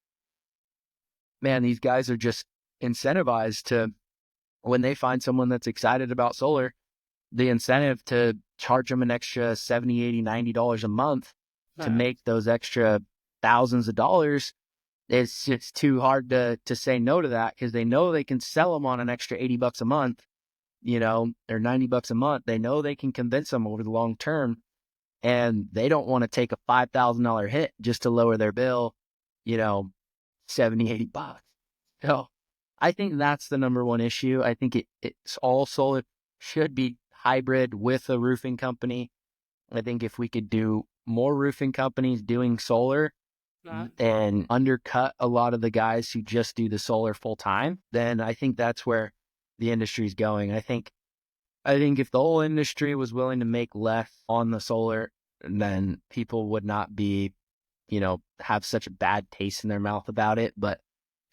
man, these guys are just incentivized to, when they find someone that's excited about solar, the incentive to charge them an extra $70, $80, $90 a month to make those extra thousands of dollars. It's too hard to say no to that because they know they can sell them on an extra $80 a month, or $90 a month. They know they can convince them over the long term, and they don't want to take a $5,000 hit just to lower their bill, 70, $80. So I think that's the number one issue. I think it's all solar should be hybrid with a roofing company. I think if we could do more roofing companies doing solar and undercut a lot of the guys who just do the solar full time, then I think that's where the industry's going. I think if the whole industry was willing to make less on the solar, then people would not be, have such a bad taste in their mouth about it. But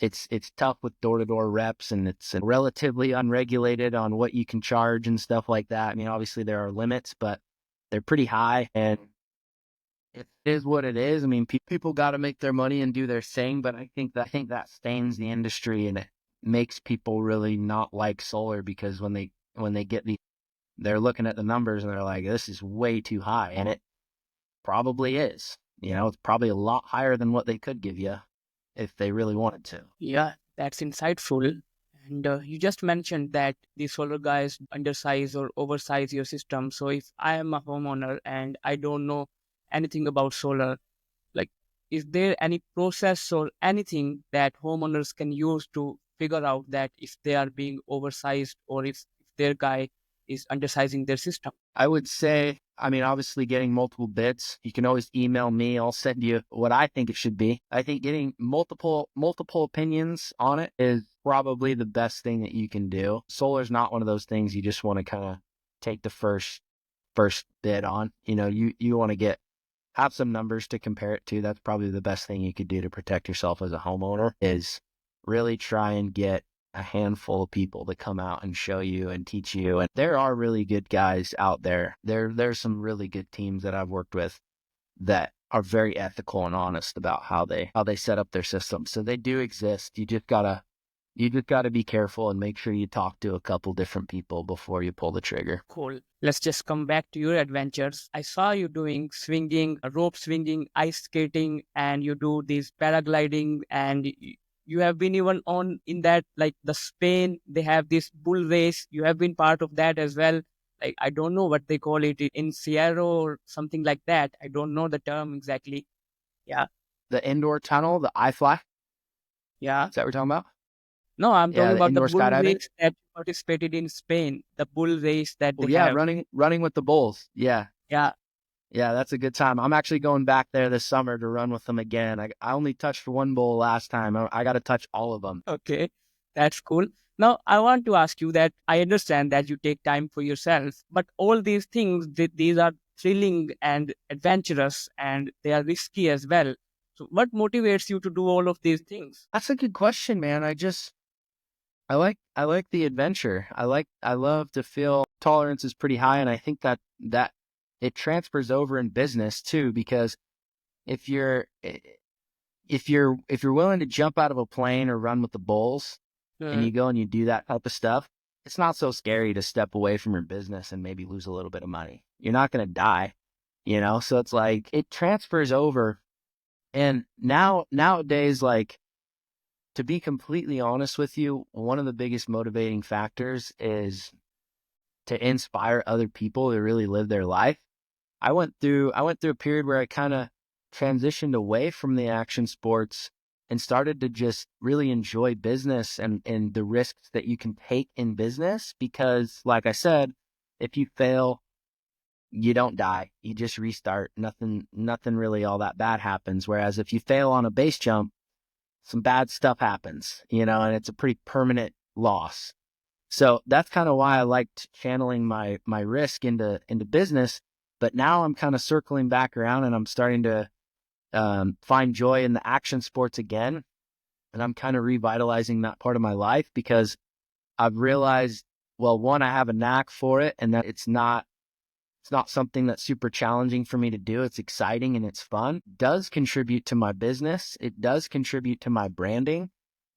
it's tough with door-to-door reps, and it's relatively unregulated on what you can charge and stuff like that. I mean, obviously there are limits, but they're pretty high, and it is what it is. I mean, people got to make their money and do their thing, but I think that stains the industry, and it makes people really not like solar because when they get they're looking at the numbers and they're like, this is way too high, and it probably is. It's probably a lot higher than what they could give you if they really wanted to. Yeah, that's insightful. And you just mentioned that the solar guys undersize or oversize your system. So if I am a homeowner and I don't know anything about solar, like, is there any process or anything that homeowners can use to figure out that if they are being oversized or if their guy is undersizing their system? I would say, obviously getting multiple bids. You can always email me. I'll send you what I think it should be. I think getting multiple opinions on it is probably the best thing that you can do. Solar's not one of those things you just want to kind of take the first bid on. You want to have some numbers to compare it to. That's probably the best thing you could do to protect yourself as a homeowner is really try and get a handful of people to come out and show you and teach you. And there are really good guys out there. There's some really good teams that I've worked with that are very ethical and honest about how they set up their system. So they do exist. You just gotta be careful and make sure you talk to a couple different people before you pull the trigger. Cool. Let's just come back to your adventures. I saw you doing swinging, rope swinging, ice skating, and you do this paragliding, and you have been even in that, like the Spain, they have this bull race. You have been part of that as well. Like, I don't know what they call it in Sierra or something like that. I don't know the term exactly. Yeah. The indoor tunnel, the iFly. Yeah. Is that what we're talking about? No, I'm talking Yeah, the about the indoor bull skydiving. race that participated in Spain, the bull race that Oh they yeah, have. running with the bulls. Yeah. Yeah, Yeah, that's a good time. I'm actually going back there this summer to run with them again. I only touched one bull last time. I got to touch all of them. okay, that's cool. Now, I want to ask you that I understand that you take time for yourself, but all these things, these are thrilling and adventurous and they are risky as well. So, what motivates you to do all of these things? That's a good question, man. I like the adventure. I love to feel tolerance is pretty high, and I think that it transfers over in business too, because if you're if you're willing to jump out of a plane or run with the bulls and Mm, you go and you do that type of stuff, it's not so scary to step away from your business and maybe lose a little bit of money. You're not going to die, you know? So it's like it transfers over. And nowadays, like, to be completely honest with you, one of the biggest motivating factors is to inspire other people to really live their life. I went through a period where I kind of transitioned away from the action sports and started to just really enjoy business and the risks that you can take in business because like I said, if you fail, you don't die. You just restart. Nothing really all that bad happens. Whereas if you fail on a base jump, some bad stuff happens, you know, and it's a pretty permanent loss. So that's kind of why I liked channeling my risk into business. But now I'm kind of circling back around and I'm starting to find joy in the action sports again. And I'm kind of revitalizing that part of my life because I've realized, well, one, I have a knack for it and that it's not something that's super challenging for me to do. It's exciting and it's fun. It does contribute to my business. It does contribute to my branding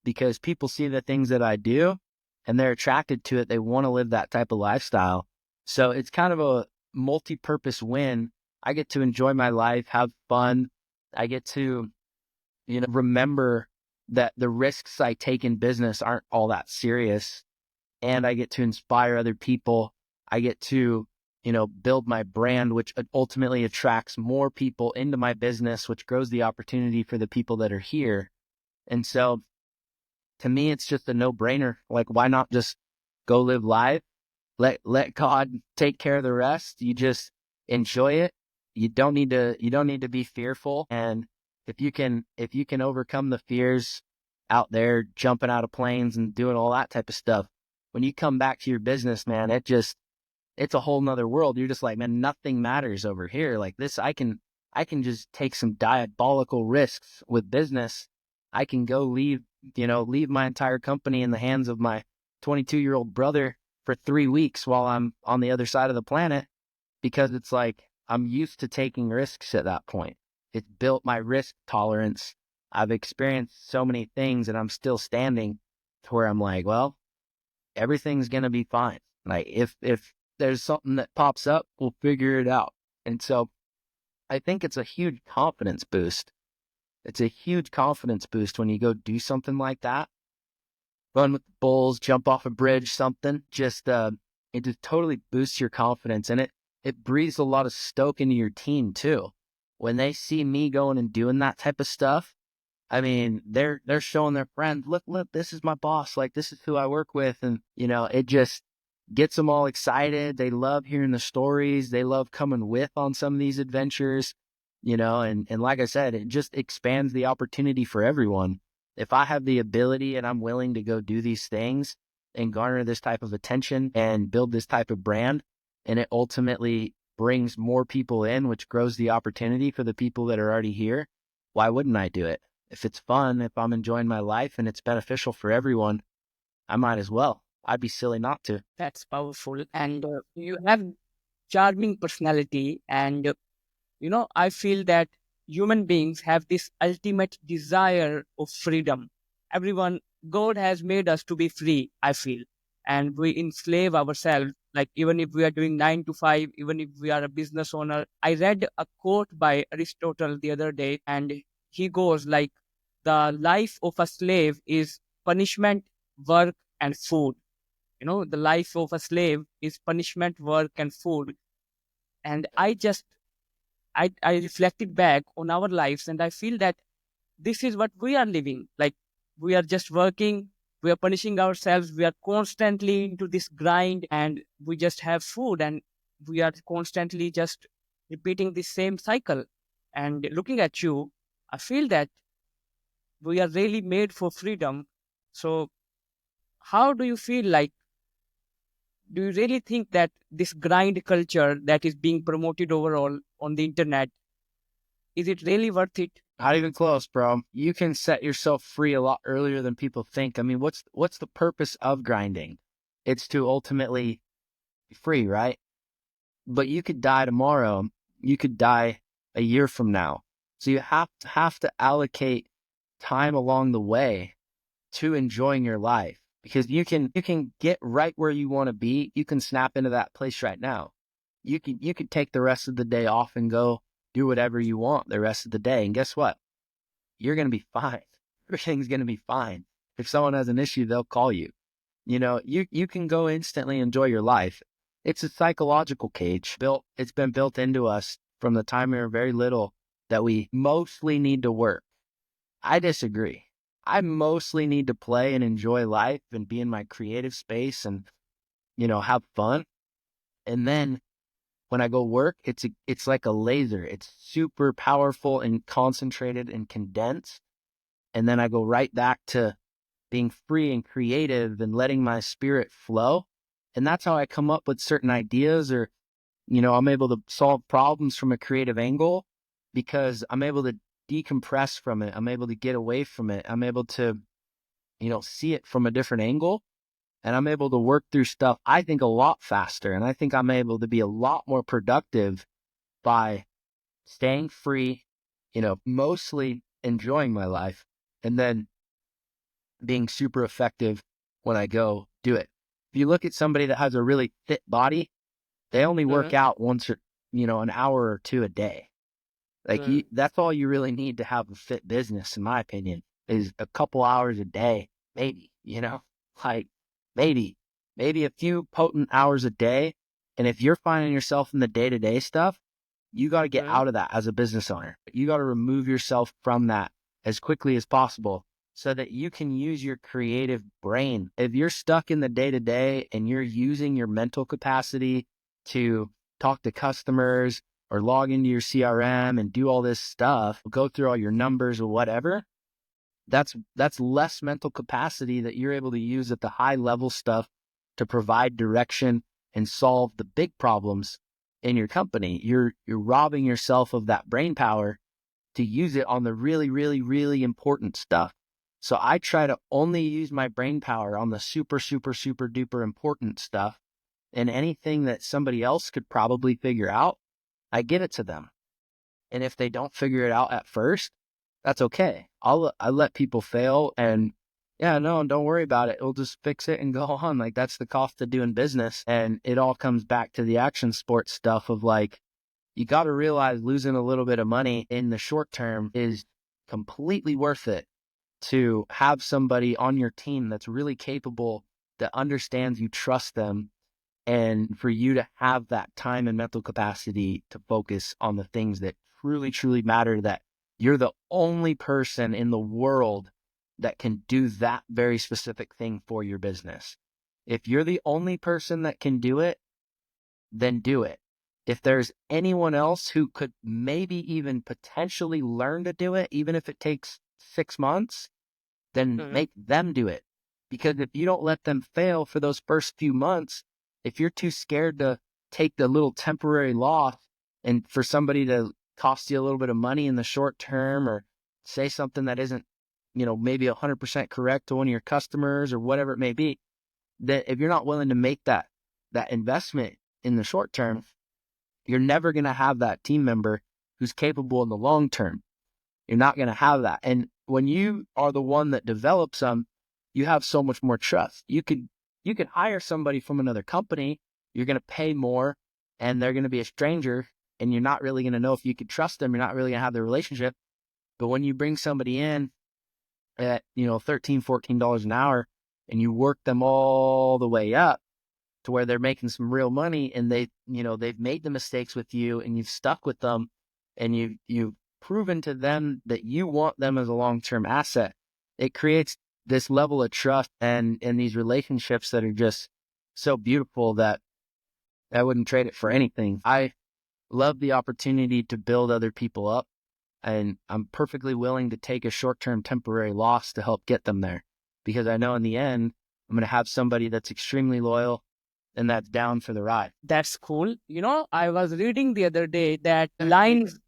because people see the things that I do and they're attracted to it. They want to live that type of lifestyle. So it's kind of a multi-purpose win. I get to enjoy my life, have fun. I get to, you know, remember that the risks I take in business aren't all that serious. And I get to inspire other people. I get to, you know, build my brand, which ultimately attracts more people into my business, which grows the opportunity for the people that are here. And so to me, it's just a no brainer. Like, why not just go live life? Let God take care of the rest. You just enjoy it. You don't need to be fearful. And if you can overcome the fears out there, jumping out of planes and doing all that type of stuff, when you come back to your business, man, it's a whole nother world. You're just like, man, nothing matters over here. Like this, I can just take some diabolical risks with business. I can go leave my entire company in the hands of my 22-year-old brother for 3 weeks while I'm on the other side of the planet because it's like, I'm used to taking risks at that point. It's built my risk tolerance. I've experienced so many things and I'm still standing to where I'm like, well, everything's going to be fine. Like if there's something that pops up, we'll figure it out. And so I think it's a huge confidence boost. It's a huge confidence boost when you go do something like that. Run with the bulls, jump off a bridge, something. It just totally boosts your confidence and it breathes a lot of stoke into your team too. When they see me going and doing that type of stuff, I mean, they're showing their friends, look, this is my boss. Like, this is who I work with. And, you know, it just gets them all excited. They love hearing the stories. They love coming with on some of these adventures, you know, and like I said, it just expands the opportunity for everyone. If I have the ability and I'm willing to go do these things and garner this type of attention and build this type of brand, and it ultimately brings more people in, which grows the opportunity for the people that are already here, why wouldn't I do it? If it's fun, if I'm enjoying my life and it's beneficial for everyone, I might as well. I'd be silly not to. that's powerful. And you have charming personality and I feel that human beings have this ultimate desire of freedom. Everyone, God has made us to be free, I feel. And we enslave ourselves, like even if we are doing 9 to 5, even if we are a business owner. I read a quote by Aristotle the other day, and he goes like, the life of a slave is punishment, work, and food. The life of a slave is punishment, work, and food. And I reflected back on our lives and I feel that this is what we are living. Like we are just working, We are punishing ourselves. We are constantly into this grind, and we just have food, and we are constantly just repeating the same cycle. And looking at you, I feel that we are really made for freedom. So how do you feel like, do you really think that this grind culture that is being promoted overall on the internet, is it really worth it? Not even close, bro. You can set yourself free a lot earlier than people think. I mean, what's the purpose of grinding? It's to ultimately be free, right? But you could die tomorrow. You could die a year from now. So you have to allocate time along the way to enjoying your life, because you can get right where you want to be. You can snap into that place right now. You could take the rest of the day off and go do whatever you want the rest of the day. And guess what? You're going to be fine. Everything's going to be fine. If someone has an issue, they'll call you. You can go instantly enjoy your life. It's a psychological cage it's been built into us from the time we were very little, that we mostly need to work. I disagree. I mostly need to play and enjoy life and be in my creative space and, have fun. And then when I go work, it's like a laser. It's super powerful and concentrated and condensed. And then I go right back to being free and creative and letting my spirit flow. And that's how I come up with certain ideas, or, I'm able to solve problems from a creative angle, because I'm able to decompress from it. I'm able to get away from it. I'm able to, see it from a different angle. And I'm able to work through stuff, I think, a lot faster. And I think I'm able to be a lot more productive by staying free, mostly enjoying my life, and then being super effective when I go do it. If you look at somebody that has a really fit body, they only work out once or, an hour or two a day. Like that's all you really need to have a fit business, in my opinion, is a couple hours a day, maybe, like maybe a few potent hours a day. And if you're finding yourself in the day-to-day stuff, you got to get out of that as a business owner. You got to remove yourself from that as quickly as possible, so that you can use your creative brain. If you're stuck in the day-to-day and you're using your mental capacity to talk to customers or log into your CRM and do all this stuff, go through all your numbers or whatever, that's less mental capacity that you're able to use at the high level stuff to provide direction and solve the big problems in your company. You're robbing yourself of that brain power to use it on the really, really, really important stuff. So I try to only use my brain power on the super, super, super duper important stuff, and anything that somebody else could probably figure out, I give it to them. And if they don't figure it out at first, that's okay. I let people fail, and don't worry about it. We'll just fix it and go on. Like, that's the cost of doing business. And it all comes back to the action sports stuff of, like, you got to realize losing a little bit of money in the short term is completely worth it to have somebody on your team that's really capable, that understands you, trust them, and for you to have that time and mental capacity to focus on the things that truly, truly matter, that you're the only person in the world that can do that very specific thing for your business. If you're the only person that can do it, then do it. If there's anyone else who could maybe even potentially learn to do it, even if it takes 6 months, then make them do it. Because if you don't let them fail for those first few months, if you're too scared to take the little temporary loss and for somebody to cost you a little bit of money in the short term, or say something that isn't, maybe 100% correct to one of your customers or whatever it may be, that if you're not willing to make that investment in the short term, you're never going to have that team member who's capable in the long term. You're not going to have that. And when you are the one that develops them, you have so much more trust. You could hire somebody from another company. You're going to pay more, and they're going to be a stranger, and you're not really going to know if you could trust them. You're not really going to have the relationship. But when you bring somebody in at, $13, $14 an hour, and you work them all the way up to where they're making some real money, and they've made the mistakes with you, and you've stuck with them, and you've proven to them that you want them as a long-term asset, it creates this level of trust and these relationships that are just so beautiful that I wouldn't trade it for anything. I love the opportunity to build other people up, and I'm perfectly willing to take a short-term temporary loss to help get them there, because I know in the end, I'm going to have somebody that's extremely loyal and that's down for the ride. That's cool. I was reading the other day that lions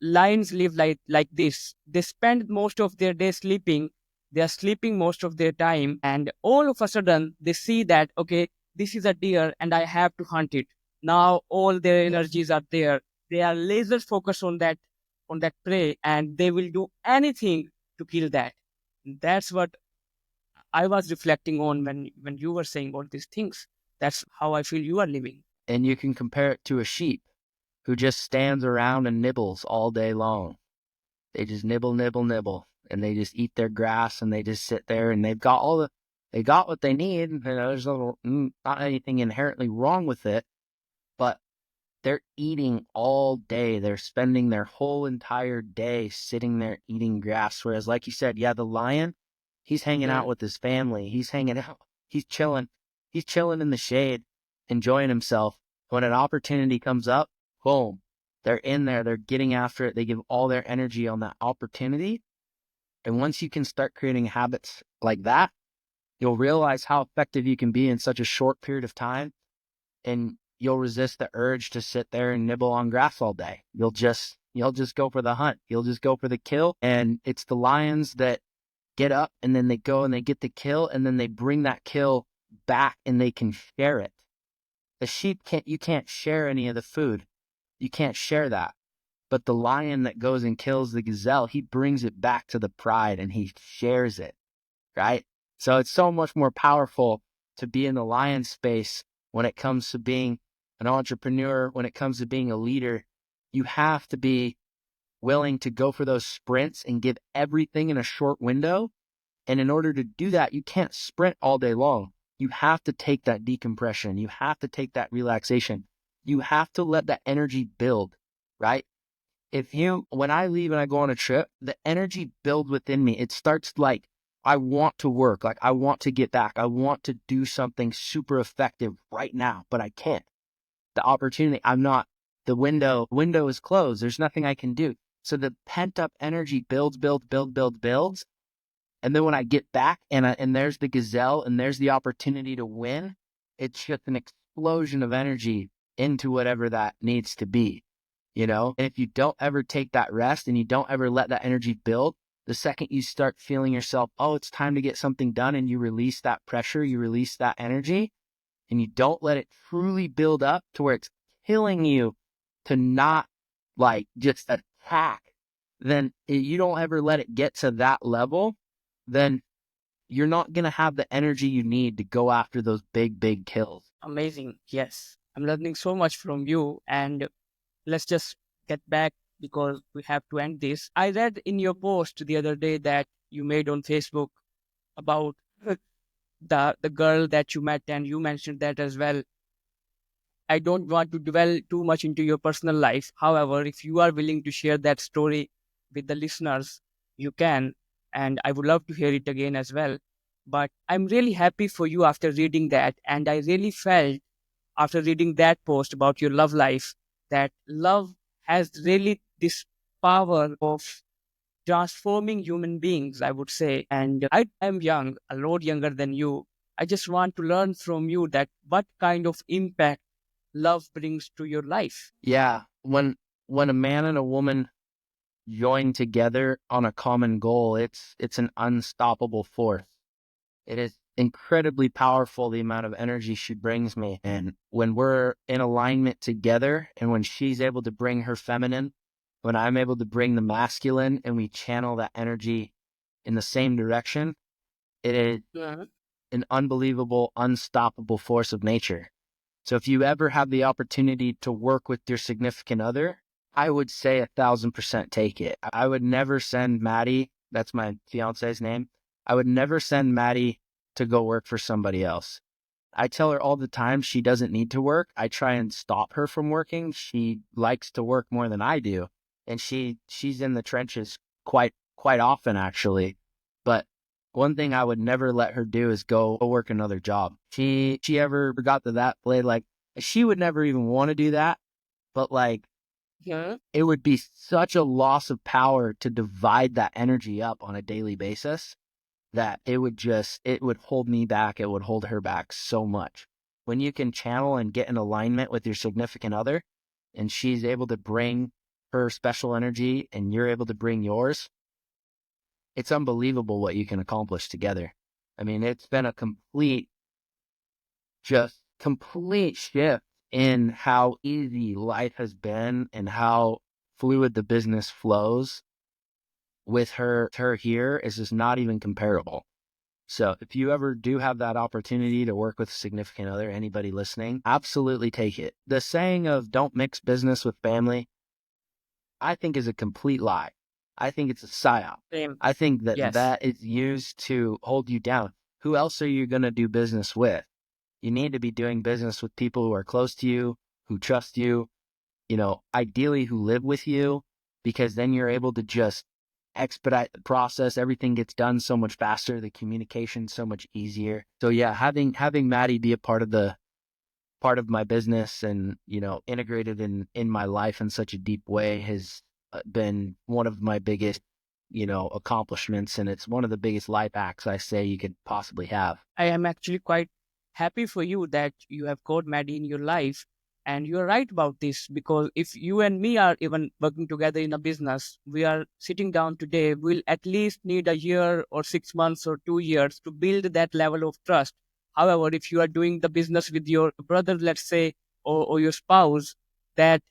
live like this. They spend most of their day sleeping. They are sleeping most of their time, and all of a sudden they see that, okay, this is a deer and I have to hunt it. Now all their energies are there. They are laser focused on that prey, and they will do anything to kill that. That's what I was reflecting on when you were saying all these things. That's how I feel you are living. And you can compare it to a sheep who just stands around and nibbles all day long. They just nibble, nibble, nibble, and they just eat their grass, and they just sit there, and they got what they need. There's not anything inherently wrong with it, but they're eating all day. They're spending their whole entire day sitting there eating grass. Whereas, like you said, yeah, the lion, he's hanging out with his family. He's hanging out. He's chilling. He's chilling in the shade, enjoying himself. When an opportunity comes up, boom, they're in there. They're getting after it. They give all their energy on that opportunity. And once you can start creating habits like that, you'll realize how effective you can be in such a short period of time. And you'll resist the urge to sit there and nibble on grass all day. You'll just go for the hunt. You'll just go for the kill. And it's the lions that get up, and then they go and they get the kill, and then they bring that kill back and they can share it. The sheep you can't share any of the food. You can't share that. But the lion that goes and kills the gazelle, he brings it back to the pride and he shares it, right? So it's so much more powerful to be in the lion space when it comes to being an entrepreneur, when it comes to being a leader. You have to be willing to go for those sprints and give everything in a short window. And in order to do that, you can't sprint all day long. You have to take that decompression. You have to take that relaxation. You have to let that energy build, right? When I leave and I go on a trip, the energy builds within me. It starts like, I want to work, like I want to get back. I want to do something super effective right now, but I can't. The opportunity, the window is closed. There's nothing I can do. So the pent up energy builds. And then when I get back and there's the gazelle and there's the opportunity to win, it's just an explosion of energy into whatever that needs to be, And if you don't ever take that rest and you don't ever let that energy build, the second you start feeling yourself, oh, it's time to get something done, and you release that pressure, you release that energy, and you don't let it truly build up to where it's killing you to not like just attack, then you don't ever let it get to that level, then you're not going to have the energy you need to go after those big, big kills. Amazing. Yes. I'm learning so much from you. And let's just get back because we have to end this. I read in your post the other day that you made on Facebook about the girl that you met, and you mentioned that as well. I don't want to dwell too much into your personal life. However, if you are willing to share that story with the listeners, you can, and I would love to hear it again as well. But I'm really happy for you after reading that, and I really felt after reading that post about your love life that love has really this power of transforming human beings, I would say. And I am young, a lot younger than you. I just want to learn from you that what kind of impact love brings to your life. Yeah, when a man and a woman join together on a common goal, it's an unstoppable force. It is incredibly powerful, the amount of energy she brings me. And when we're in alignment together, and when she's able to bring her feminine, when I'm able to bring the masculine, and we channel that energy in the same direction, it is an unbelievable, unstoppable force of nature. So if you ever have the opportunity to work with your significant other, I would say 1,000% take it. I would never send Maddie, that's my fiance's name, I would never send Maddie to go work for somebody else. I tell her all the time she doesn't need to work. I try and stop her from working. She likes to work more than I do. And she's in the trenches quite often, actually. But one thing I would never let her do is go work another job. She ever got to that play, like she would never even want to do that, but like it would be such a loss of power to divide that energy up on a daily basis that it would hold me back. It would hold her back so much. When you can channel and get in alignment with your significant other and she's able to bring her special energy and you're able to bring yours, it's unbelievable what you can accomplish together. I mean, it's been a complete shift in how easy life has been and how fluid the business flows with her here is just not even comparable. So if you ever do have that opportunity to work with a significant other, anybody listening, absolutely take it. The saying of don't mix business with family, I think is a complete lie. I think it's a psyop. Same. I think that Yes. that is used to hold you down. Who else are you going to do business with? You need to be doing business with people who are close to you, who trust you, ideally who live with you, because then you're able to just expedite the process. Everything gets done so much faster. The communication's so much easier. So yeah, having Maddie be a part of my business and, integrated in my life in such a deep way has been one of my biggest, accomplishments. And it's one of the biggest life hacks I say you could possibly have. I am actually quite happy for you that you have got Maddie in your life. And you're right about this, because if you and me are even working together in a business, we are sitting down today, we'll at least need a year or 6 months or 2 years to build that level of trust. However, if you are doing the business with your brother, let's say, or your spouse, that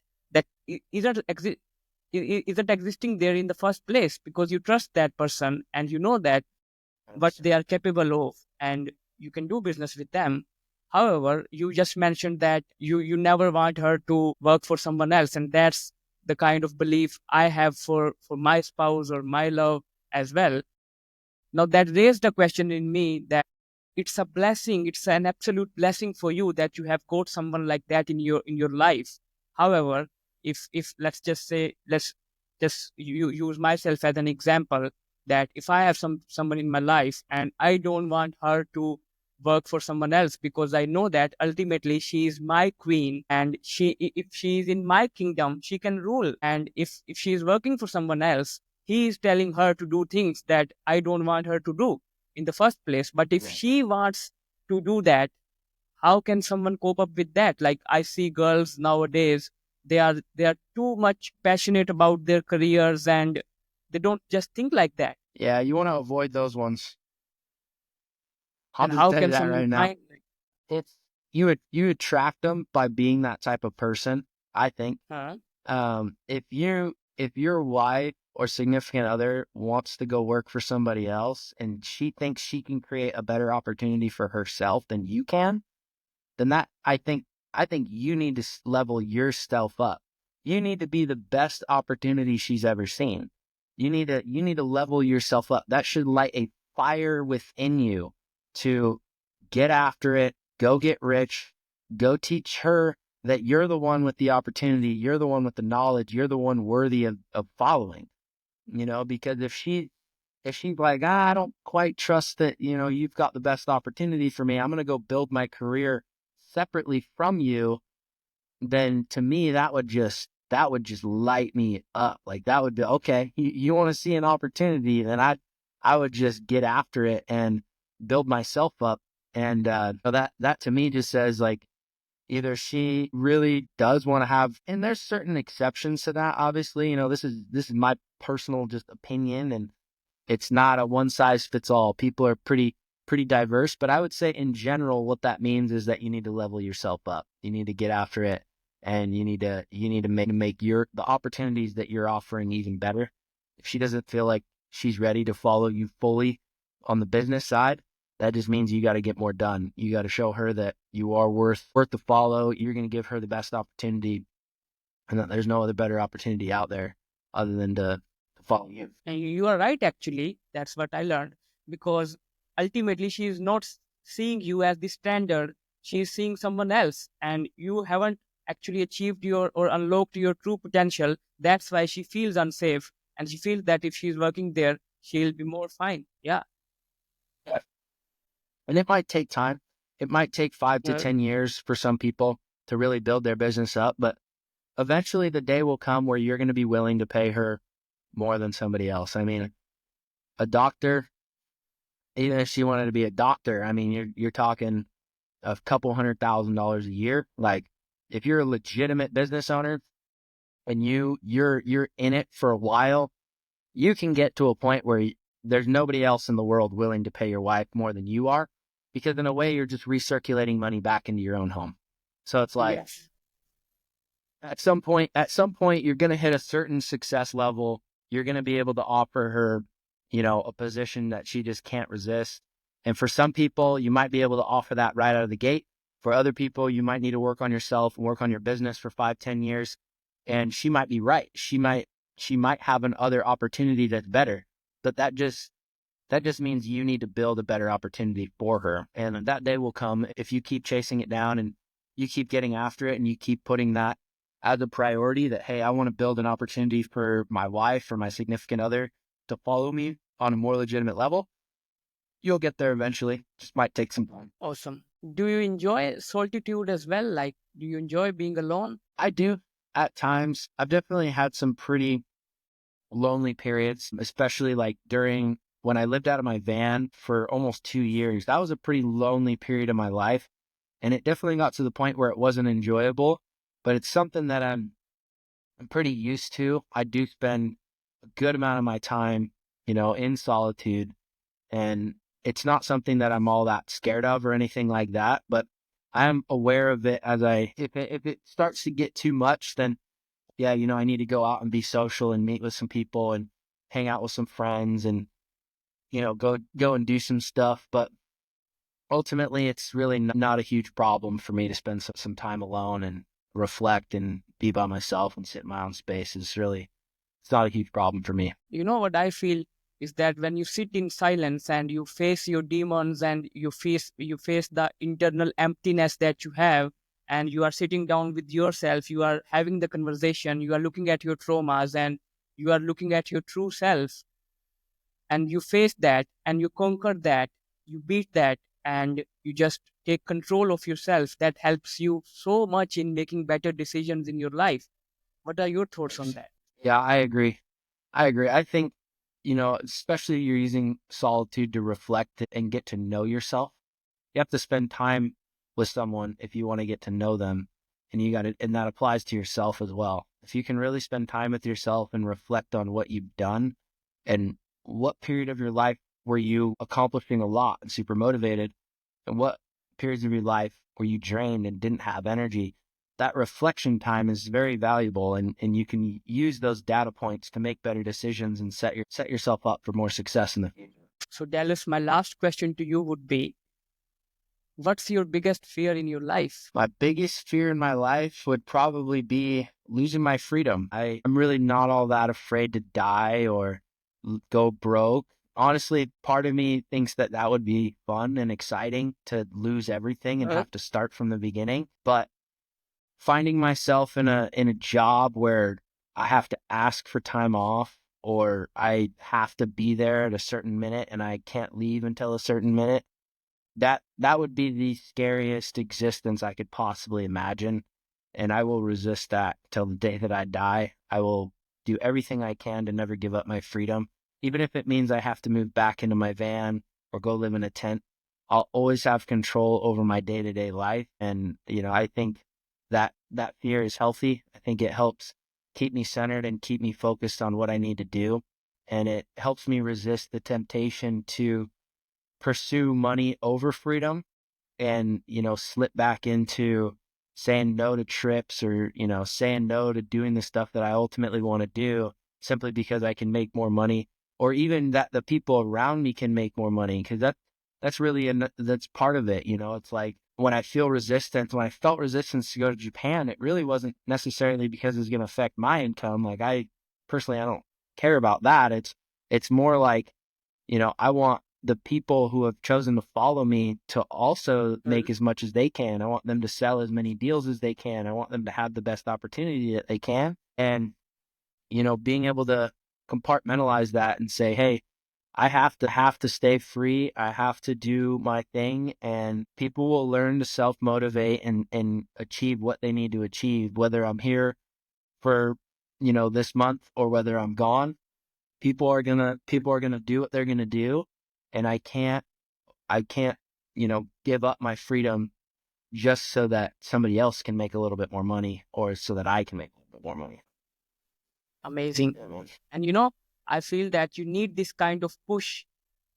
isn't existing there in the first place, because you trust that person and you know that what they are capable of, and you can do business with them. However, you just mentioned that you never want her to work for someone else, and that's the kind of belief I have for my spouse or my love as well. Now that raised a question in me that it's a blessing, it's an absolute blessing for you that you have got someone like that in your life. However, if let's just say, let's just use myself as an example, that if I have someone in my life and I don't want her to work for someone else, because I know that ultimately she is my queen, and if she is in my kingdom, she can rule. And if she is working for someone else, he is telling her to do things that I don't want her to do in the first place. But if she wants to do that, how can someone cope up with that? Like, I see girls nowadays, they are too much passionate about their careers, and they don't just think like that. Yeah, you want to avoid those ones. I'll And just how tell you can that someone right now. find, It's you attract them by being that type of person, I think. huh? If your wife or significant other wants to go work for somebody else and she thinks she can create a better opportunity for herself than you can, then that I think you need to level yourself up. You need to be the best opportunity she's ever seen. You need to level yourself up. That should light a fire within you to get after it, go get rich, go teach her that you're the one with the opportunity, you're the one with the knowledge, you're the one worthy of following. Because if she's like, I don't quite trust that, you've got the best opportunity for me, I'm going to go build my career separately from you, then to me, that would just light me up. Like that would be, okay, you want to see an opportunity, then I would just get after it and build myself up. And, so that to me just says like, either she really does want to have, and there's certain exceptions to that, obviously, this is my personal just opinion, and it's not a one size fits all. People are pretty diverse, but I would say in general, what that means is that you need to level yourself up. You need to get after it, and you need to make the opportunities that you're offering even better. If she doesn't feel like she's ready to follow you fully on the business side, that just means you got to get more done. You got to show her that you are worth the follow. You're going to give her the best opportunity, and that there's no other better opportunity out there other than to follow you. And you are right, actually. That's what I learned. Because ultimately, she is not seeing you as the standard. She is seeing someone else. And you haven't actually achieved your or unlocked your true potential. That's why she feels unsafe. And she feels that if she's working there, she'll be more fine. Yeah. And it might take time. It might take 5 to 10 years for some people to really build their business up, but eventually the day will come where you're going to be willing to pay her more than somebody else. I mean, a doctor, even if she wanted to be a doctor, I mean, you're talking a couple $100,000 a year. Like, if you're a legitimate business owner and you're in it for a while, you can get to a point where there's nobody else in the world willing to pay your wife more than you are, because in a way you're just recirculating money back into your own home. So it's like, Yes. at some point you're going to hit a certain success level. You're going to be able to offer her, a position that she just can't resist. And for some people, you might be able to offer that right out of the gate. For other people, you might need to work on yourself and work on your business for 5-10 years. And she might be right. She might have another opportunity that's better, but that just means you need to build a better opportunity for her. And that day will come if you keep chasing it down and you keep getting after it and you keep putting that as a priority, that, hey, I want to build an opportunity for my wife or my significant other to follow me on a more legitimate level. You'll get there eventually. Just might take some time. Awesome. Do you enjoy solitude as well? Like, do you enjoy being alone? I do at times. I've definitely had some pretty lonely periods, especially like during when I lived out of my van for almost 2 years. That was a pretty lonely period of my life. And it definitely got to the point where it wasn't enjoyable, but it's something that I'm pretty used to. I do spend a good amount of my time, in solitude, and it's not something that I'm all that scared of or anything like that, but I'm aware of it if it starts to get too much, then yeah, I need to go out and be social and meet with some people and hang out with some friends and, go and do some stuff. But ultimately, it's really not a huge problem for me to spend some time alone and reflect and be by myself and sit in my own space. It's not a huge problem for me. You know what I feel is that when you sit in silence and you face your demons and you face the internal emptiness that you have, and you are sitting down with yourself, you are having the conversation, you are looking at your traumas, and you are looking at your true self, and you face that and you conquer that, you beat that, and you just take control of yourself. That helps you so much in making better decisions in your life. What are your thoughts on that? Yeah, I agree. I think, especially you're using solitude to reflect and get to know yourself. You have to spend time with someone if you want to get to know them. And that applies to yourself as well. If you can really spend time with yourself and reflect on what you've done and what period of your life were you accomplishing a lot and super motivated, and what periods of your life were you drained and didn't have energy, that reflection time is very valuable, and you can use those data points to make better decisions and set yourself up for more success in the future. So, Dallas, my last question to you would be, what's your biggest fear in your life? My biggest fear in my life would probably be losing my freedom. I'm really not all that afraid to die or go broke. Honestly, part of me thinks that would be fun and exciting, to lose everything and have to start from the beginning. But finding myself in a job where I have to ask for time off, or I have to be there at a certain minute and I can't leave until a certain minute, that would be the scariest existence I could possibly imagine. And I will resist that till the day that I die. I will do everything I can to never give up my freedom. Even if it means I have to move back into my van or go live in a tent, I'll always have control over my day-to-day life. And, I think that fear is healthy. I think it helps keep me centered and keep me focused on what I need to do. And it helps me resist the temptation to pursue money over freedom and, slip back into saying no to trips or, saying no to doing the stuff that I ultimately want to do simply because I can make more money, or even that the people around me can make more money. Cause that's part of it. It's like when I felt resistance to go to Japan, it really wasn't necessarily because it's going to affect my income. Like, I don't care about that. It's more like, I want the people who have chosen to follow me to also make as much as they can. I want them to sell as many deals as they can. I want them to have the best opportunity that they can. And, being able to compartmentalize that and say, hey, I have to stay free. I have to do my thing, and people will learn to self-motivate and achieve what they need to achieve, whether I'm here for, this month or whether I'm gone. People are gonna do what they're gonna do, and I can't, give up my freedom just so that somebody else can make a little bit more money or so that I can make a little bit more money. Amazing. Yeah, man. And I feel that you need this kind of push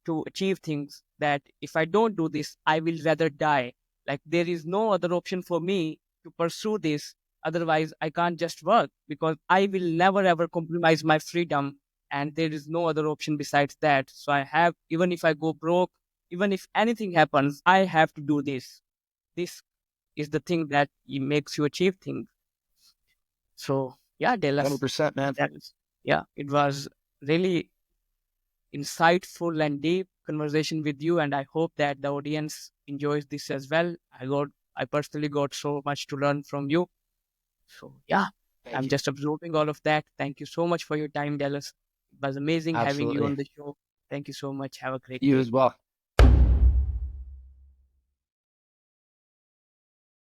to achieve things, that if I don't do this, I will rather die. Like there is no other option for me to pursue this. Otherwise, I can't just work, because I will never ever compromise my freedom. And there is no other option besides that. So I have, even if I go broke, even if anything happens, I have to do this. This is the thing that makes you achieve things. So yeah, Dallas, 100%, man. that is, yeah, it was really insightful and deep conversation with you, and I hope that the audience enjoys this as well. I personally got so much to learn from you. So yeah, Thank I'm you. just absorbing all of that. Thank you so much for your time, Dallas. It was amazing having you on Absolutely. the show. Thank you so much. Have a great You day. as well.